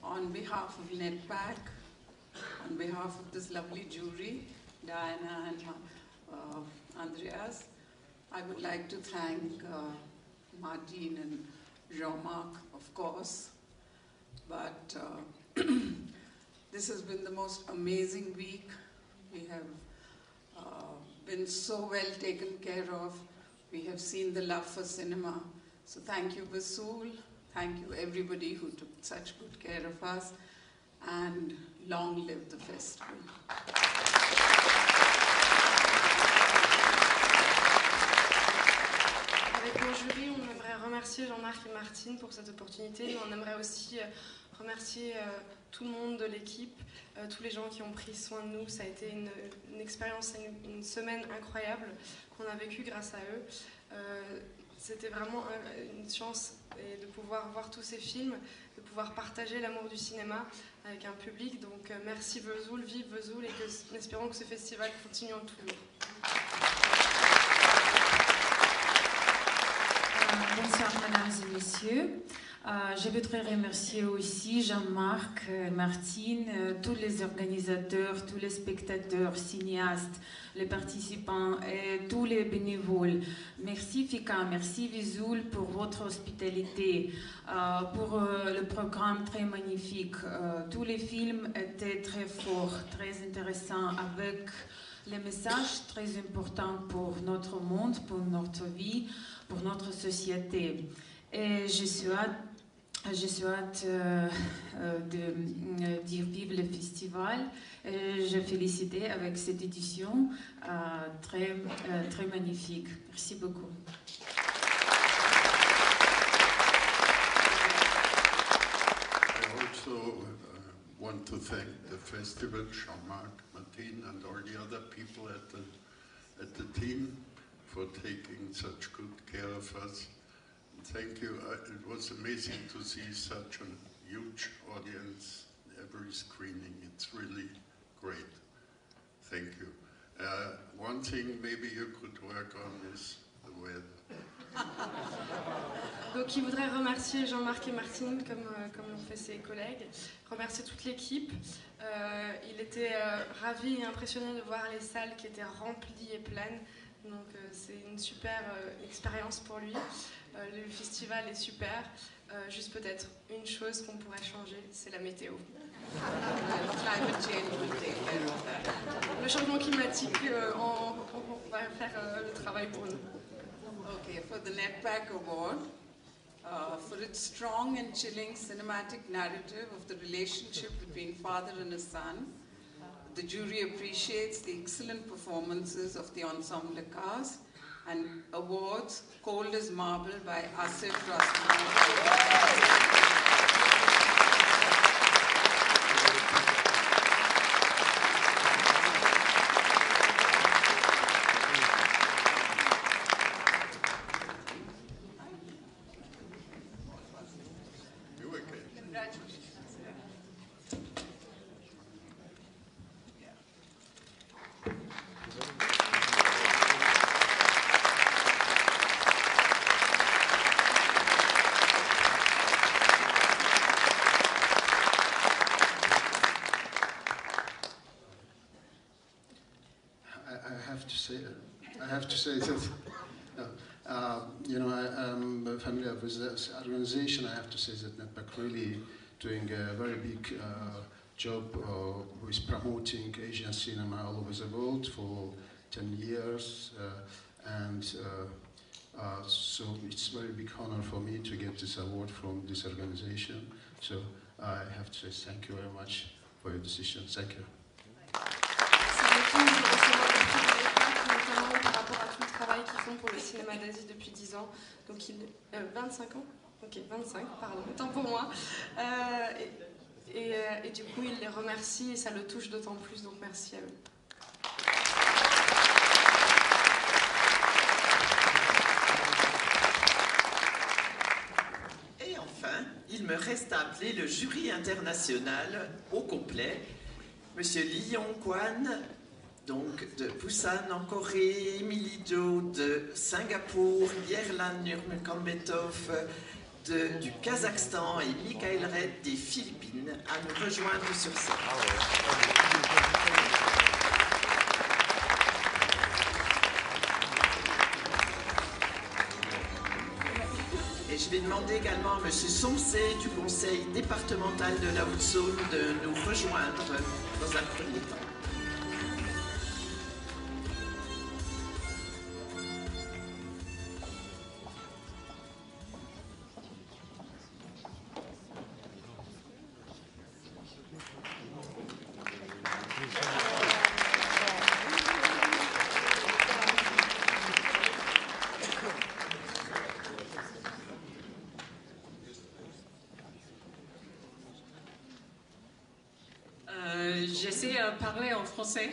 On behalf of NEDPAC, on behalf of this lovely jury, Diana and Andreas, I would like to thank Martin and Jean-Marc, of course, but this has been the most amazing week. We have been so well taken care of. We have seen the love for cinema. So thank you, Vesoul. Thank you, everybody who took such good care of us, and long live the festival. Avec mon jury, on aimerait remercier Jean-Marc et Martine pour cette opportunité, mais on aimerait aussi remercier tout le monde de l'équipe, tous les gens qui ont pris soin de nous. Ça a été une expérience, une semaine incroyable qu'on a vécue grâce à eux. C'était vraiment une chance de pouvoir voir tous ces films, de pouvoir partager l'amour du cinéma avec un public. Donc merci Vesoul, vive Vesoul, et espérons que ce festival continue en toujours. Bonsoir mesdames et messieurs. Je voudrais remercier aussi Jean-Marc, Martine, tous les organisateurs, tous les spectateurs, cinéastes, les participants et tous les bénévoles. Merci Fika, merci Vesoul pour votre hospitalité, pour le programme très magnifique. Tous les films étaient très forts, très intéressants, avec les messages très importants pour notre monde, pour notre vie, pour notre société. Et je souhaite de dire vive le festival. Et je félicite avec cette édition très magnifique. Merci beaucoup. I also want to thank the festival, Jean-Marc, Martine, and all the other people at the team for taking such good care of us. Thank you. It was amazing to see such a huge audience every screening. It's really great. Thank you. Once thing maybe you could work on is the weather. Donc il voudrait remercier Jean-Marc et Martine comme l'ont fait ses collègues, remercier toute l'équipe. Il était ravi et impressionné de voir les salles qui étaient remplies et pleines. Donc c'est une super expérience pour lui. Le festival est super. Juste peut-être une chose qu'on pourrait changer, c'est la météo. Le changement climatique, on va faire le travail pour nous. Okay, for the NetPack Award, for its strong and chilling cinematic narrative of the relationship between father and a son, the jury appreciates the excellent performances of the ensemble cast and awards Cold as Marble by Asif Rasmus. I have to say that, you know, I'm familiar with this organization. I have to say that NetPack really doing a very big job with promoting Asian cinema all over the world for 10 years. So it's a very big honor for me to get this award from this organization. So I have to say thank you very much for your decision. Thank you. Notamment par rapport à tout le travail qu'ils font pour le cinéma d'Asie depuis 10 ans. Donc 25 ans. Ok, 25, pardon, autant pour moi. Et du coup, il les remercie et ça le touche d'autant plus, donc merci à eux. Et enfin, il me reste à appeler le jury international au complet. Monsieur Lee Yong-Kwan, donc de Busan en Corée, Emily Jo de Singapour, Yerlan Nurmagomedov du Kazakhstan et Michael Red des Philippines à nous rejoindre sur scène. Et je vais demander également à M. Somsé du conseil départemental de la Haute-Saône de nous rejoindre dans un premier temps. J'essaie de parler en français.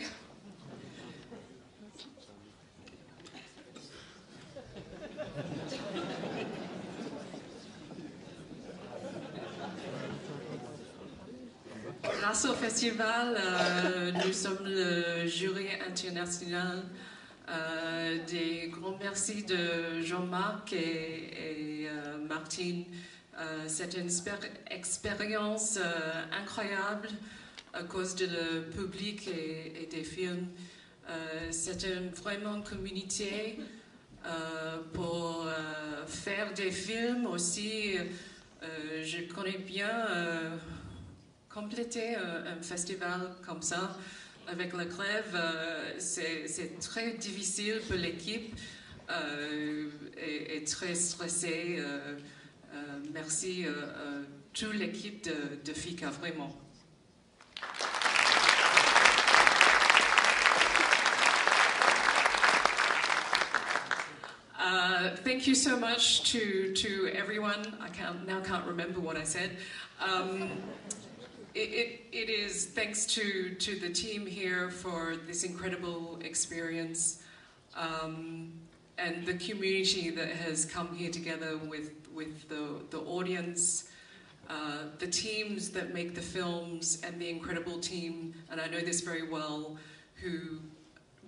Grâce au festival, nous sommes le jury international. Des grands merci de Jean-Marc et Martine. C'est une expérience incroyable à cause de le public et des films. C'est vraiment une communauté pour faire des films aussi. Je connais bien compléter un festival comme ça avec la Clève. C'est très difficile pour l'équipe et très stressé. Merci à toute l'équipe de FICA, vraiment. Thank you so much to everyone. I can't remember what I said. It is thanks to the team here for this incredible experience and the community that has come here together with the audience, the teams that make the films, and the incredible team, and I know this very well, who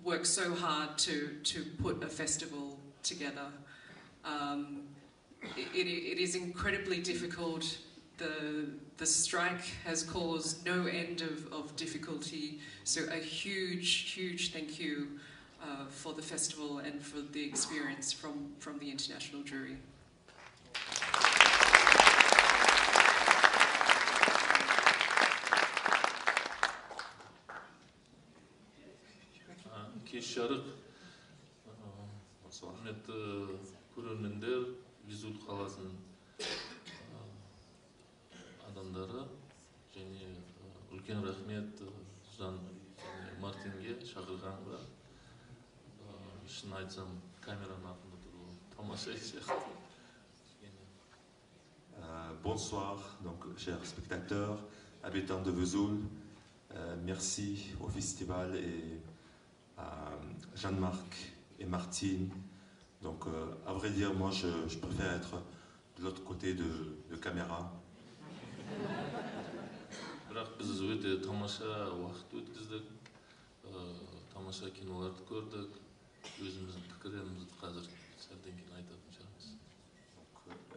worked so hard to put a festival together. It is incredibly difficult. The strike has caused no end of difficulty, so a huge thank you for the festival and for the experience from the international jury. Кеш жарық, құрметті көрермендер, Везул қаласының адамдары, және үлкен рахмет Жан Мартинге шақырғанға. Шын айтсам, камераның артында тұру тамаша сияқты. Bonsoir, donc, chers spectateurs, habitants de Vesoul. Merci au festival et à Jean-Marc et Martine. Donc, à vrai dire, moi, je préfère être de l'autre côté de caméra. Бірақ біз өте тамаша уақыт өткіздік, тамаша киноларды көрдік, өзіміздің пікірлерімізді қазір сәлден кейін айтатын шығармыз.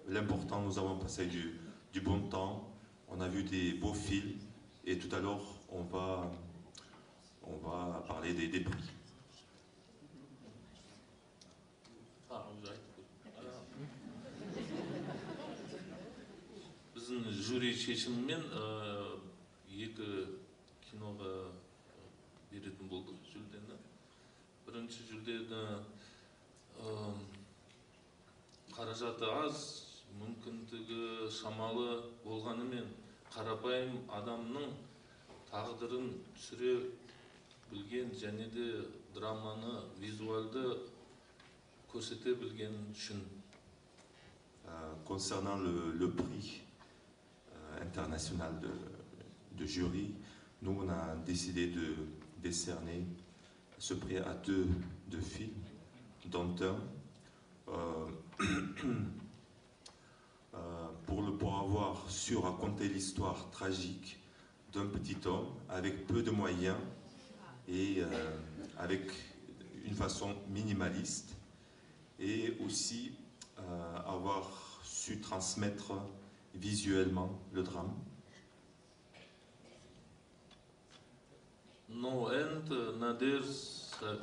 L'important, nous avons passé du bon temps, on a vu des beaux films et tout à l'heure, on va parler des prix. Біздің жюри шешімімен екі киноға беретін болдық жүлдені. Бірінші жүлдені қаражаты аз, мүмкіндігі шамалы болғанымен қарапайым адамның тағдырын түсіре білген және де драманы визуалды көрсете білген үшін. Concernant le prix international de jury, nous on a décidé de décerner ce prix à deux films, dont un pour avoir su raconter l'histoire tragique d'un petit homme avec peu de moyens et avec une façon minimaliste, et aussi avoir su transmettre visuellement le drame. No end, Nadir Sebat.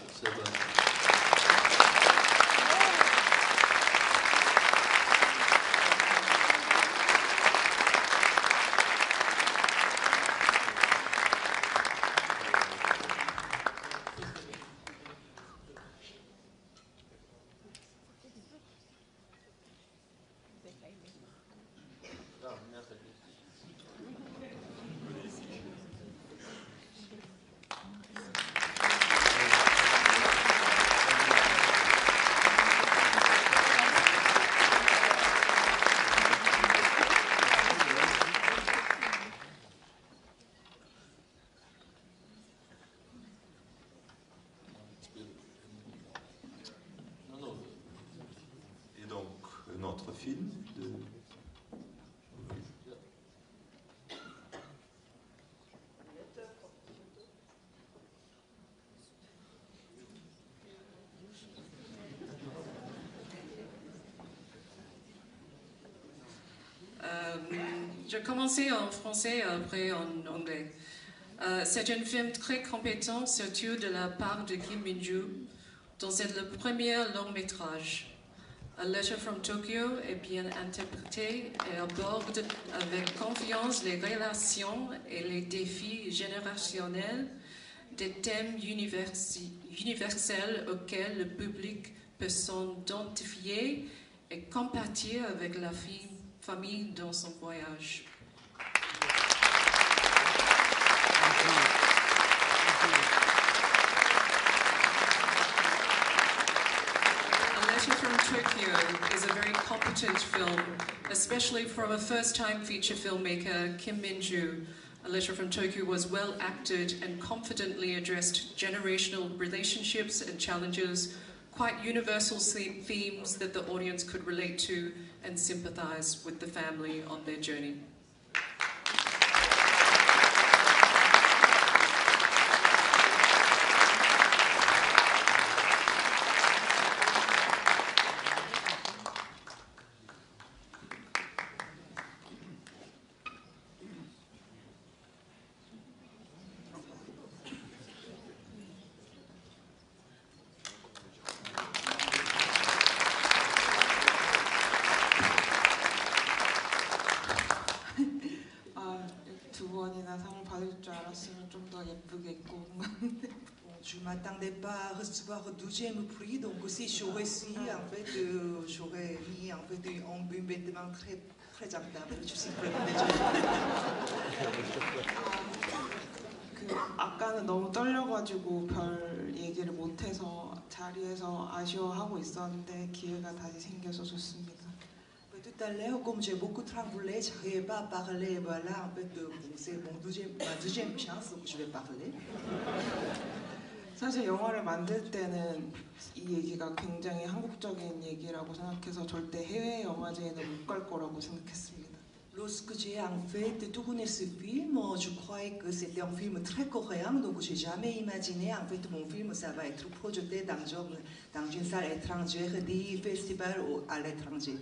Notre film de... Je commençais en français, après en anglais. C'est un film très compétent, surtout de la part de Kim Min-joo, dont c'est le premier long métrage. A Letter from Tokyo est bien interprété et aborde avec confiance les relations et les défis générationnels, des thèmes universels auxquels le public peut s'identifier et compatir avec la famille dans son voyage. From Tokyo is a very competent film, especially from a first-time feature filmmaker, Kim Min-joo. A Letter from Tokyo was well acted and confidently addressed generational relationships and challenges, quite universal themes that the audience could relate to and sympathize with the family on their journey. Je ne m'attendais pas à recevoir le 12e prix, donc aussi j'aurais su, en fait, j'aurais mis en fait un vêtement très présentable. Je suis vraiment désolée. 아까는 너무 떨려가지고 별 얘기를 못해서 자리에서 아쉬워하고 있었는데 기회가 다시 생겨서 좋습니다. Tout à l'heure, comme j'ai beaucoup tremblé, je n'arrivais pas à parler. Voilà, en fait, c'est ma deuxième chance, donc je vais parler. 사실 영화를 만들 때는 이 얘기가 굉장히 한국적인 얘기라고 생각해서 절대 해외 영화제에는 못 갈 거라고 생각했습니다. Lorsque j'ai en fait tourné ce film, je croyais que c'était un film très coréen, donc j'ai jamais imaginé en fait mon film ça va être projeté dans une salle étrangère, des festivals à l'étranger.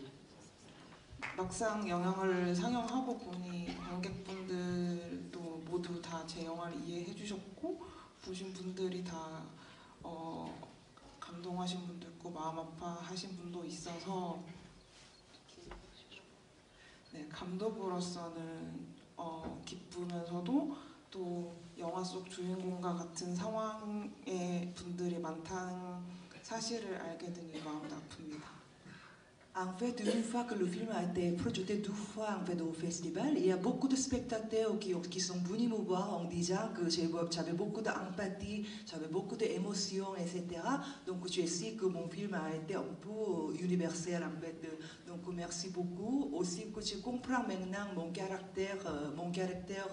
막상 영화를 상영하고 보니 관객분들도 모두 다 제 영화를 이해해 주셨고 보신 분들이 다 감동하신 분도 있고 마음 아파하신 분도 있어서 네, 감독으로서는 기쁘면서도 또 영화 속 주인공과 같은 상황의 분들이 많다는 사실을 알게 되니 마음도 아픕니다. En fait, une fois que le film a été projeté 2 fois en fait, au festival, il y a beaucoup de spectateurs qui sont venus me voir en disant que j'avais beaucoup d'empathie, j'avais beaucoup d'émotions, etc. Donc je sais que mon film a été un peu universel en fait. Donc merci beaucoup. Aussi que je comprends maintenant mon caractère main character.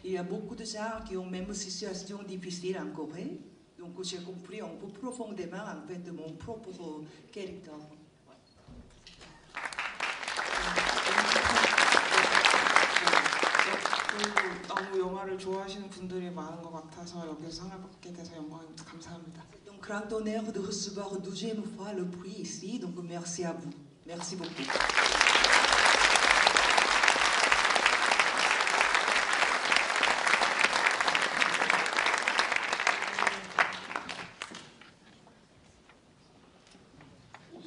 Il y a beaucoup de gens qui ont même situation difficile en Corée. Donc j'ai compris un peu profondément en fait de mon propre caractère. 그리고 너무 영화를 좋아하시는 분들이 많은 것 같아서 여기서 상을 받게 돼서 영광입니다. 감사합니다. Donc grand honneur de recevoir 12e fois le prix ici. Donc merci à vous. Merci beaucoup.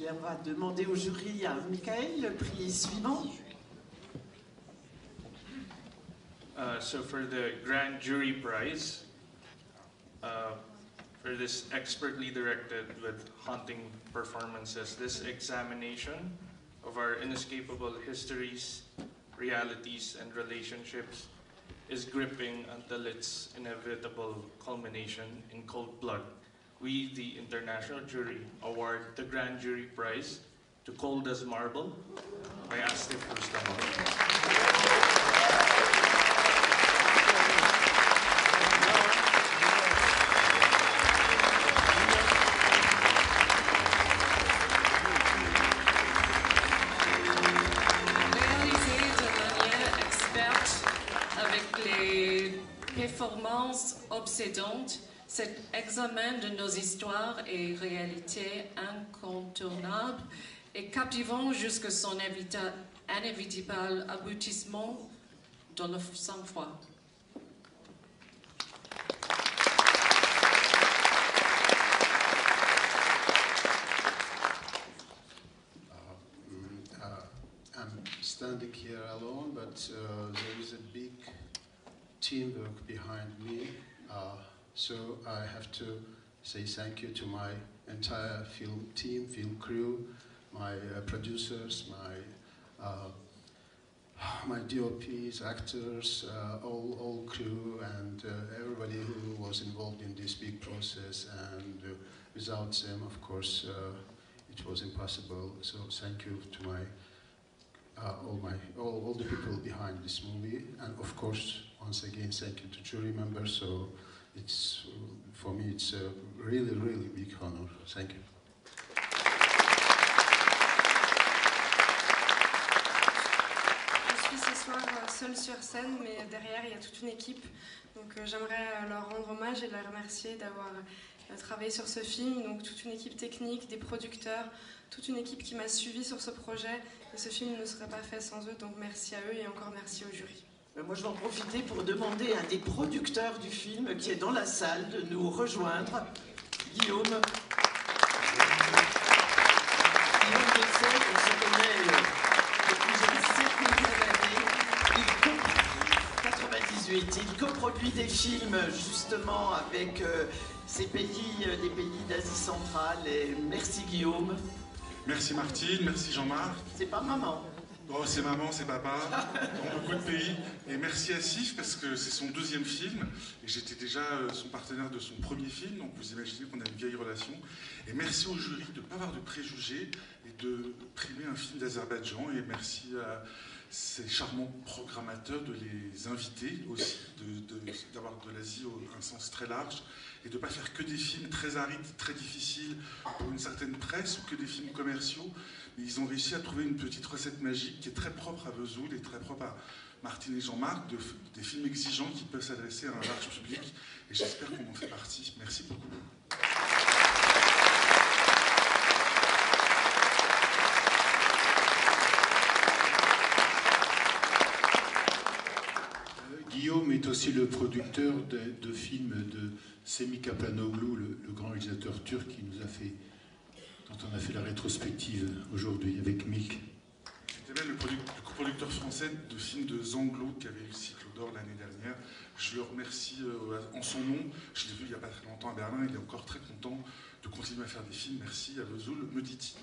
On va demander au jury à Michael le prix suivant. So for the Grand Jury Prize, for this expertly directed with haunting performances, this examination of our inescapable histories, realities, and relationships is gripping until its inevitable culmination in cold blood. We, the international jury, award the Grand Jury Prize to Cold as Marble by Astif Rustamov. Performance obsédante, cet examen de nos histoires et réalités incontournables est captivant jusqu'à son inévitable aboutissement dans le sang-froid. I'm standing here alone, but there is a big teamwork behind me, so I have to say thank you to my entire film team, film crew, my producers, my DOPs, actors, all crew, and everybody who was involved in this big process. And without them, of course, it was impossible. So thank you to my all the people behind this movie, and of course, once again, thank you to jury members. So it's for me, it's a really, really big honor. Thank you. Je suis ce soir seule sur scène, mais derrière il y a toute une équipe. Donc j'aimerais leur rendre hommage et les remercier d'avoir travaillé sur ce film. Donc toute une équipe technique, des producteurs, toute une équipe qui m'a suivi sur ce projet. Et ce film ne serait pas fait sans eux. Donc merci à eux et encore merci au jury. Moi, je vais en profiter pour demander à un des producteurs du film qui est dans la salle de nous rejoindre. Guillaume. Guillaume Bessel, on se connaît depuis une certaine année. Il comprend 98. ensuite, il coproduit des films justement avec des pays d'Asie centrale. Et merci Guillaume. Merci Martine, merci Jean-Marc. C'est pas maman. Oh, c'est maman, c'est papa, dans beaucoup de pays. Et merci à Sif parce que c'est son deuxième film. Et j'étais déjà son partenaire de son premier film, donc vous imaginez qu'on a une vieille relation. Et merci au jury de ne pas avoir de préjugés et de primer un film d'Azerbaïdjan. Et merci à ces charmants programmateurs de les inviter aussi, d'avoir de l'Asie un sens très large. Et de ne pas faire que des films très arides, très difficiles pour une certaine presse ou que des films commerciaux. Mais ils ont réussi à trouver une petite recette magique qui est très propre à Vesoul et très propre à Martine et Jean-Marc, des films exigeants qui peuvent s'adresser à un large public. Et j'espère qu'on en fait partie. Merci beaucoup. Guillaume est aussi le producteur de films de Semih Kaplanoglu, le grand réalisateur turc dont on a fait la rétrospective aujourd'hui avec Milk. C'était même le coproducteur français de films de Zanglo qui avait eu le cycle d'or l'année dernière. Je le remercie en son nom. Je l'ai vu il n'y a pas très longtemps à Berlin. Il est encore très content de continuer à faire des films. Merci à Vesoul, me dit-il.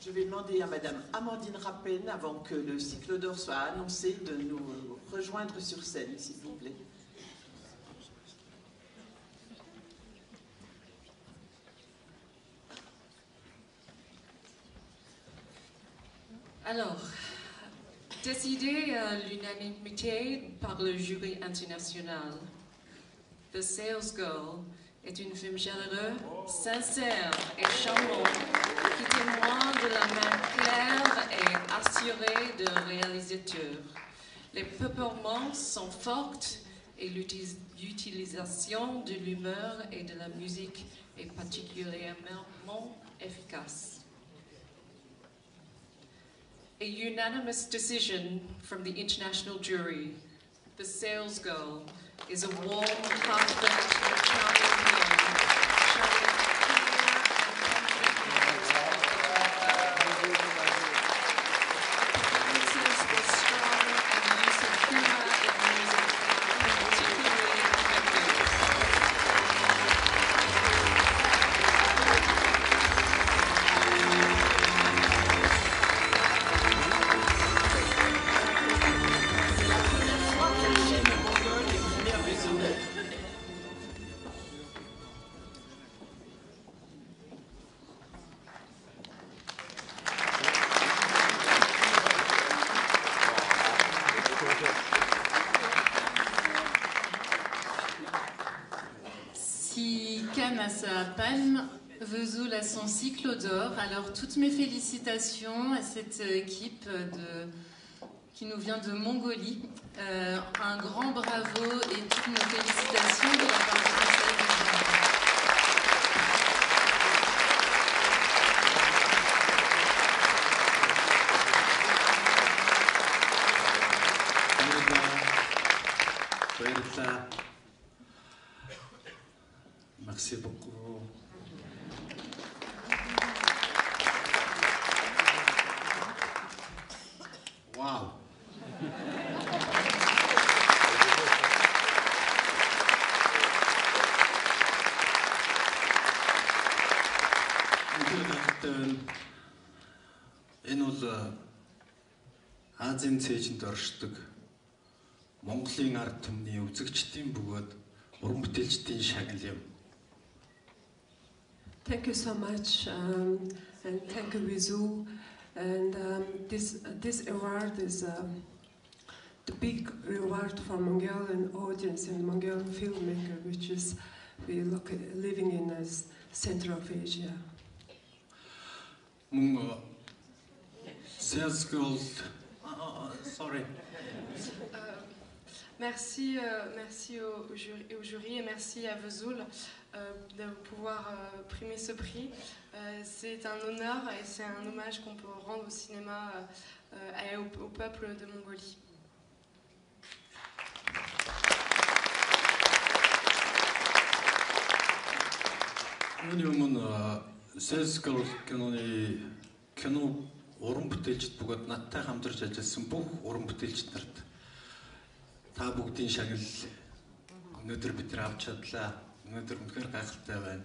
Je vais demander à Madame Amandine Rappen, avant que le cycle d'or soit annoncé, de nous rejoindre sur scène, s'il vous plaît. Alors, décidé à l'unanimité par le jury international, The Sales Girl est un film généreux, sincère et charmant qui témoigne de la main claire et assurée de réalisateur. Les performances sont fortes et l'utilisation de l'humeur et de la musique est particulièrement efficace. A unanimous decision from the international jury, The Sales Girl is a warm, heartfelt, and charming film, showing performances were strong and the use of humor in music particularly effective. Si Cannes a sa palme, Vesoul a son cycle d'or. Alors toutes mes félicitations à cette équipe qui nous vient de Mongolie. Un grand bravo et toutes nos félicitations de la part du Conseil du jury. Merci beaucoup. Wow. Энэ бол Азийн цээжинд оршдог Монголын ард түмний үзэгчдийн бөгөөд уран бүтээлчдийн шагнал юм. Thank you so much, and thank you, Vesoul. And this award is the big reward for Mongolian audience and Mongolian filmmaker, which is living in a center of Asia. Sales girls. Sorry. Merci, merci au jury et merci à Vesoul de pouvoir primer ce prix. C'est un honneur et c'est un hommage qu'on peut rendre au cinéma et au peuple de Mongolie. Sales girls кино уран бүтээлчд бөгөөд надтай хамтарч ажилласан бүх уран бүтээлчд нарт та бүгдийн шагнал өнөөдөр бид нар авч чадлаа. Өнөөдөр үнэхээр гайхалтай байна.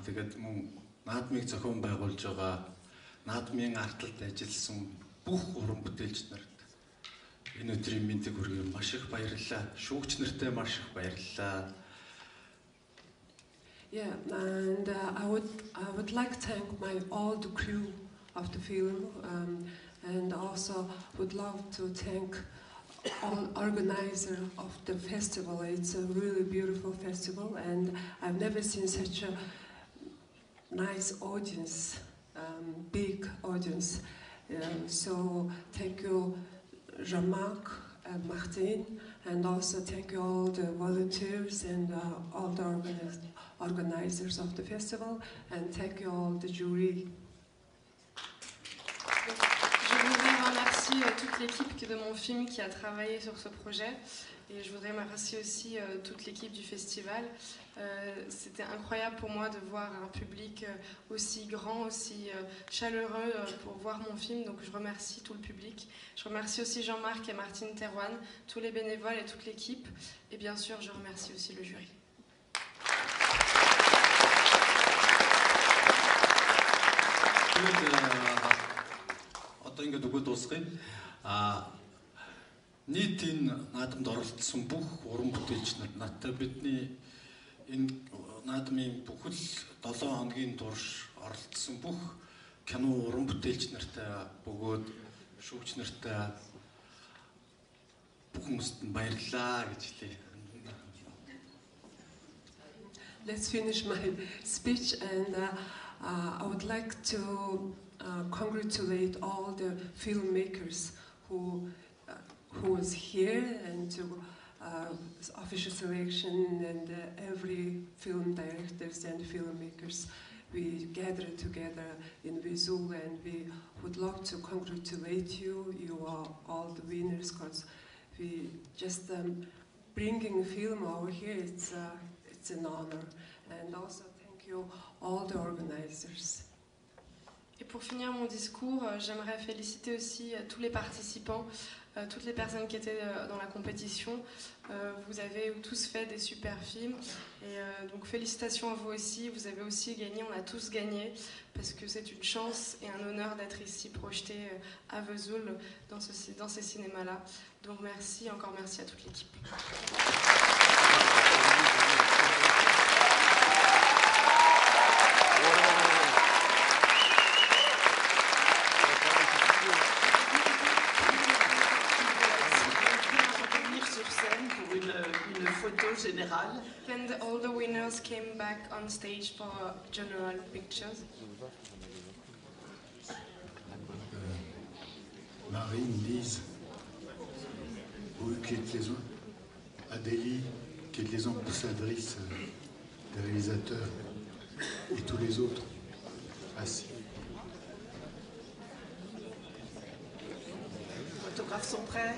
Тэгээд мөн наадмыг зохион байгуулж байгаа наадмын арталд ажилласан бүх уран бүтээлчд нарт энэ өдрийн мэндийг хүргэе. Маш их баярлалаа. Шүүгч нартай маш их баярлалаа. Yeah, and I would like to thank all the crew of the film, and also would love to thank all organizers of the festival. It's a really beautiful festival, and I've never seen such a nice audience, big audience. So thank you, Jean-Marc and Martin, and also thank you all the volunteers and all the organizers of the festival, and thank you all the jury. Je voudrais remercier toute l'équipe de mon film qui a travaillé sur ce projet, et je voudrais remercier aussi toute l'équipe du festival. C'était incroyable pour moi de voir un public aussi grand, aussi chaleureux pour voir mon film, donc je remercie tout le public. Je remercie aussi Jean-Marc et Martine Terouane, tous les bénévoles et toute l'équipe, et bien sûr je remercie aussi le jury. Одоо ингээд өгөө дуусгая. Нийтийн наадамд оролцсон бүх уран бүтээлч нар надтай бидний энэ наадмын бүхэл 7 хоногийн турш оролцсон бүх кино уран бүтээлч нартай бөгөөд шүүгч нартай бүх хүмүүст нь баярлалаа гэж хэлье. Let's finish my speech, and I would like to congratulate all the filmmakers who was here, and to official selection, and every film directors and filmmakers. We gathered together in Vesoul, and we would love to congratulate you. You are all the winners, because we just bringing film over here. It's an honor, and also thank you all the organizers. Et pour finir mon discours, j'aimerais féliciter aussi tous les participants, toutes les personnes qui étaient dans la compétition. Vous avez tous fait des super films, et donc félicitations à vous aussi. Vous avez aussi gagné, on a tous gagné, parce que c'est une chance et un honneur d'être ici projeté à Vesoul dans ces cinémas-là. Donc merci, encore merci à toute l'équipe. Générale. And all the winners came back on stage for general pictures. Marine, Lise, vous qui êtes les Adélie, qui êtes les ambassadrices des réalisateurs, et tous les autres assis. Les photographes sont prêts.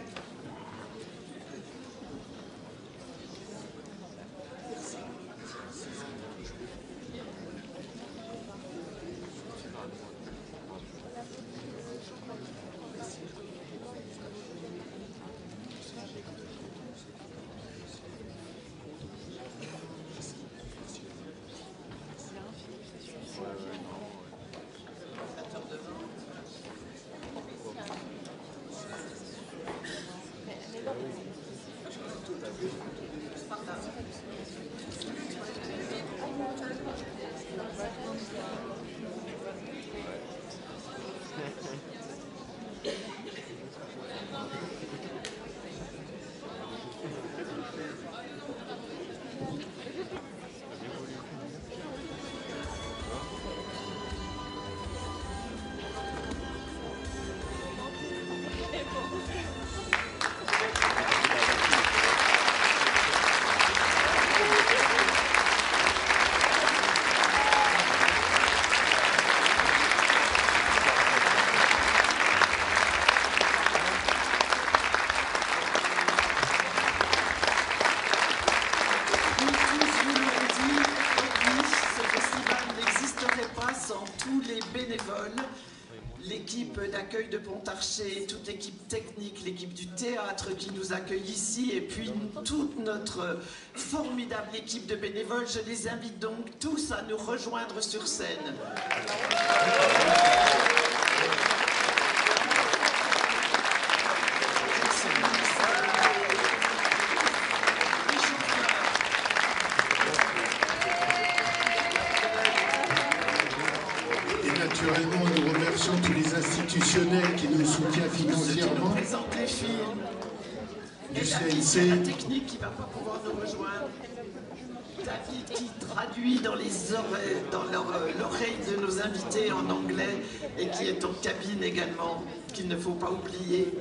remerciant tous les bénévoles, l'équipe d'accueil de Pontarché, toute l'équipe technique, l'équipe du théâtre qui nous accueille ici, et puis toute notre formidable équipe de bénévoles. Je les invite donc tous à nous rejoindre sur scène. Naturellement, nous remercions tous les institutionnels qui nous soutiennent financièrement. Du CNC. La technique qui ne va pas pouvoir nous rejoindre. David qui traduit dans l'oreille de nos invités en anglais et qui est en cabine également, qu'il ne faut pas oublier.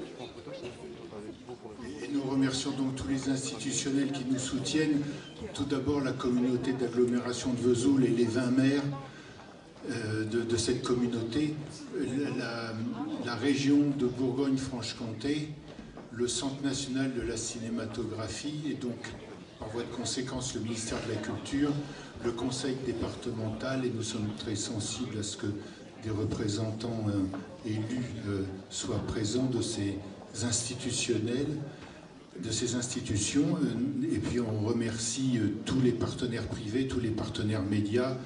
Et nous remercions donc tous les institutionnels qui nous soutiennent. Tout d'abord la communauté d'agglomération de Vesoul et les 20 maires de cette communauté, la région de Bourgogne-Franche-Comté, le Centre national de la cinématographie et donc par voie de conséquence le ministère de la Culture, le conseil départemental, et nous sommes très sensibles à ce que des représentants élus soient présents de ces institutionnels, de ces institutions, et puis on remercie tous les partenaires privés, tous les partenaires médias.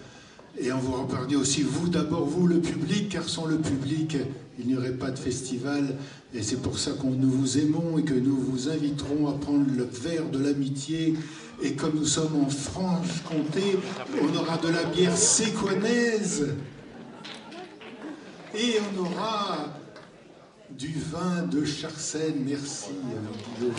Et on vous remercie aussi, vous d'abord, vous le public, car sans le public, il n'y aurait pas de festival. Et c'est pour ça que nous vous aimons et que nous vous inviterons à prendre le verre de l'amitié. Et comme nous sommes en Franche-Comté, on aura de la bière séquanaise. Et on aura du vin de Charsène. Merci, Guillaume.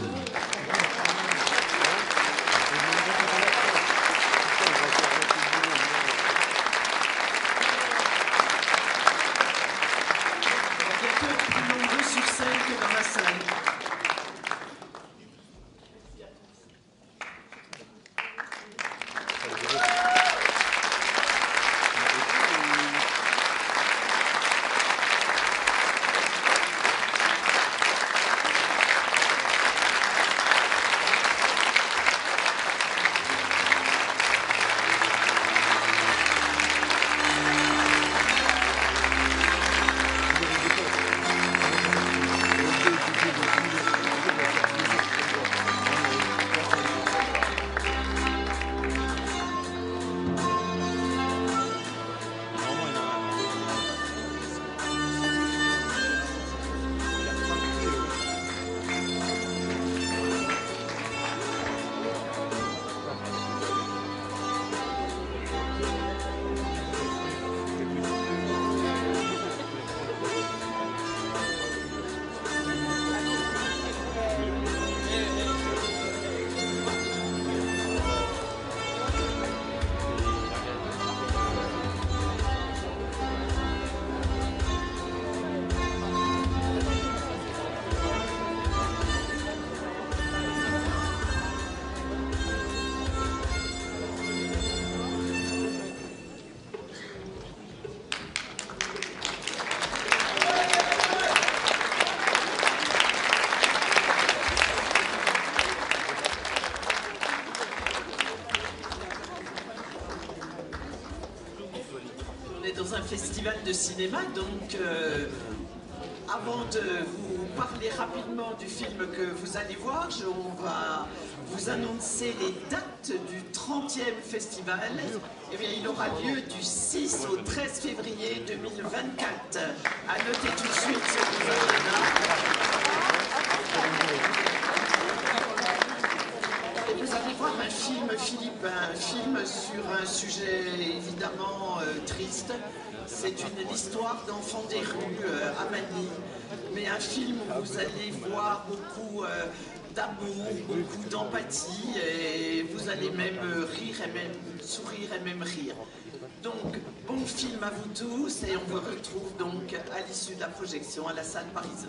Festival de cinéma, donc avant de vous parler rapidement du film que vous allez voir, on va vous annoncer les dates du 30e festival. Eh bien, il aura lieu du 6 au 13 février 2024. À noter tout de suite sur vos agendas. Et vous allez voir un film, Philippe, un film sur un sujet évidemment triste. C'est l'histoire d'enfants des rues à Manille, mais un film où vous allez voir beaucoup d'amour, beaucoup d'empathie, et vous allez même rire et même sourire et même rire. Donc, bon film à vous tous, et on vous retrouve donc à l'issue de la projection à la salle Parisot.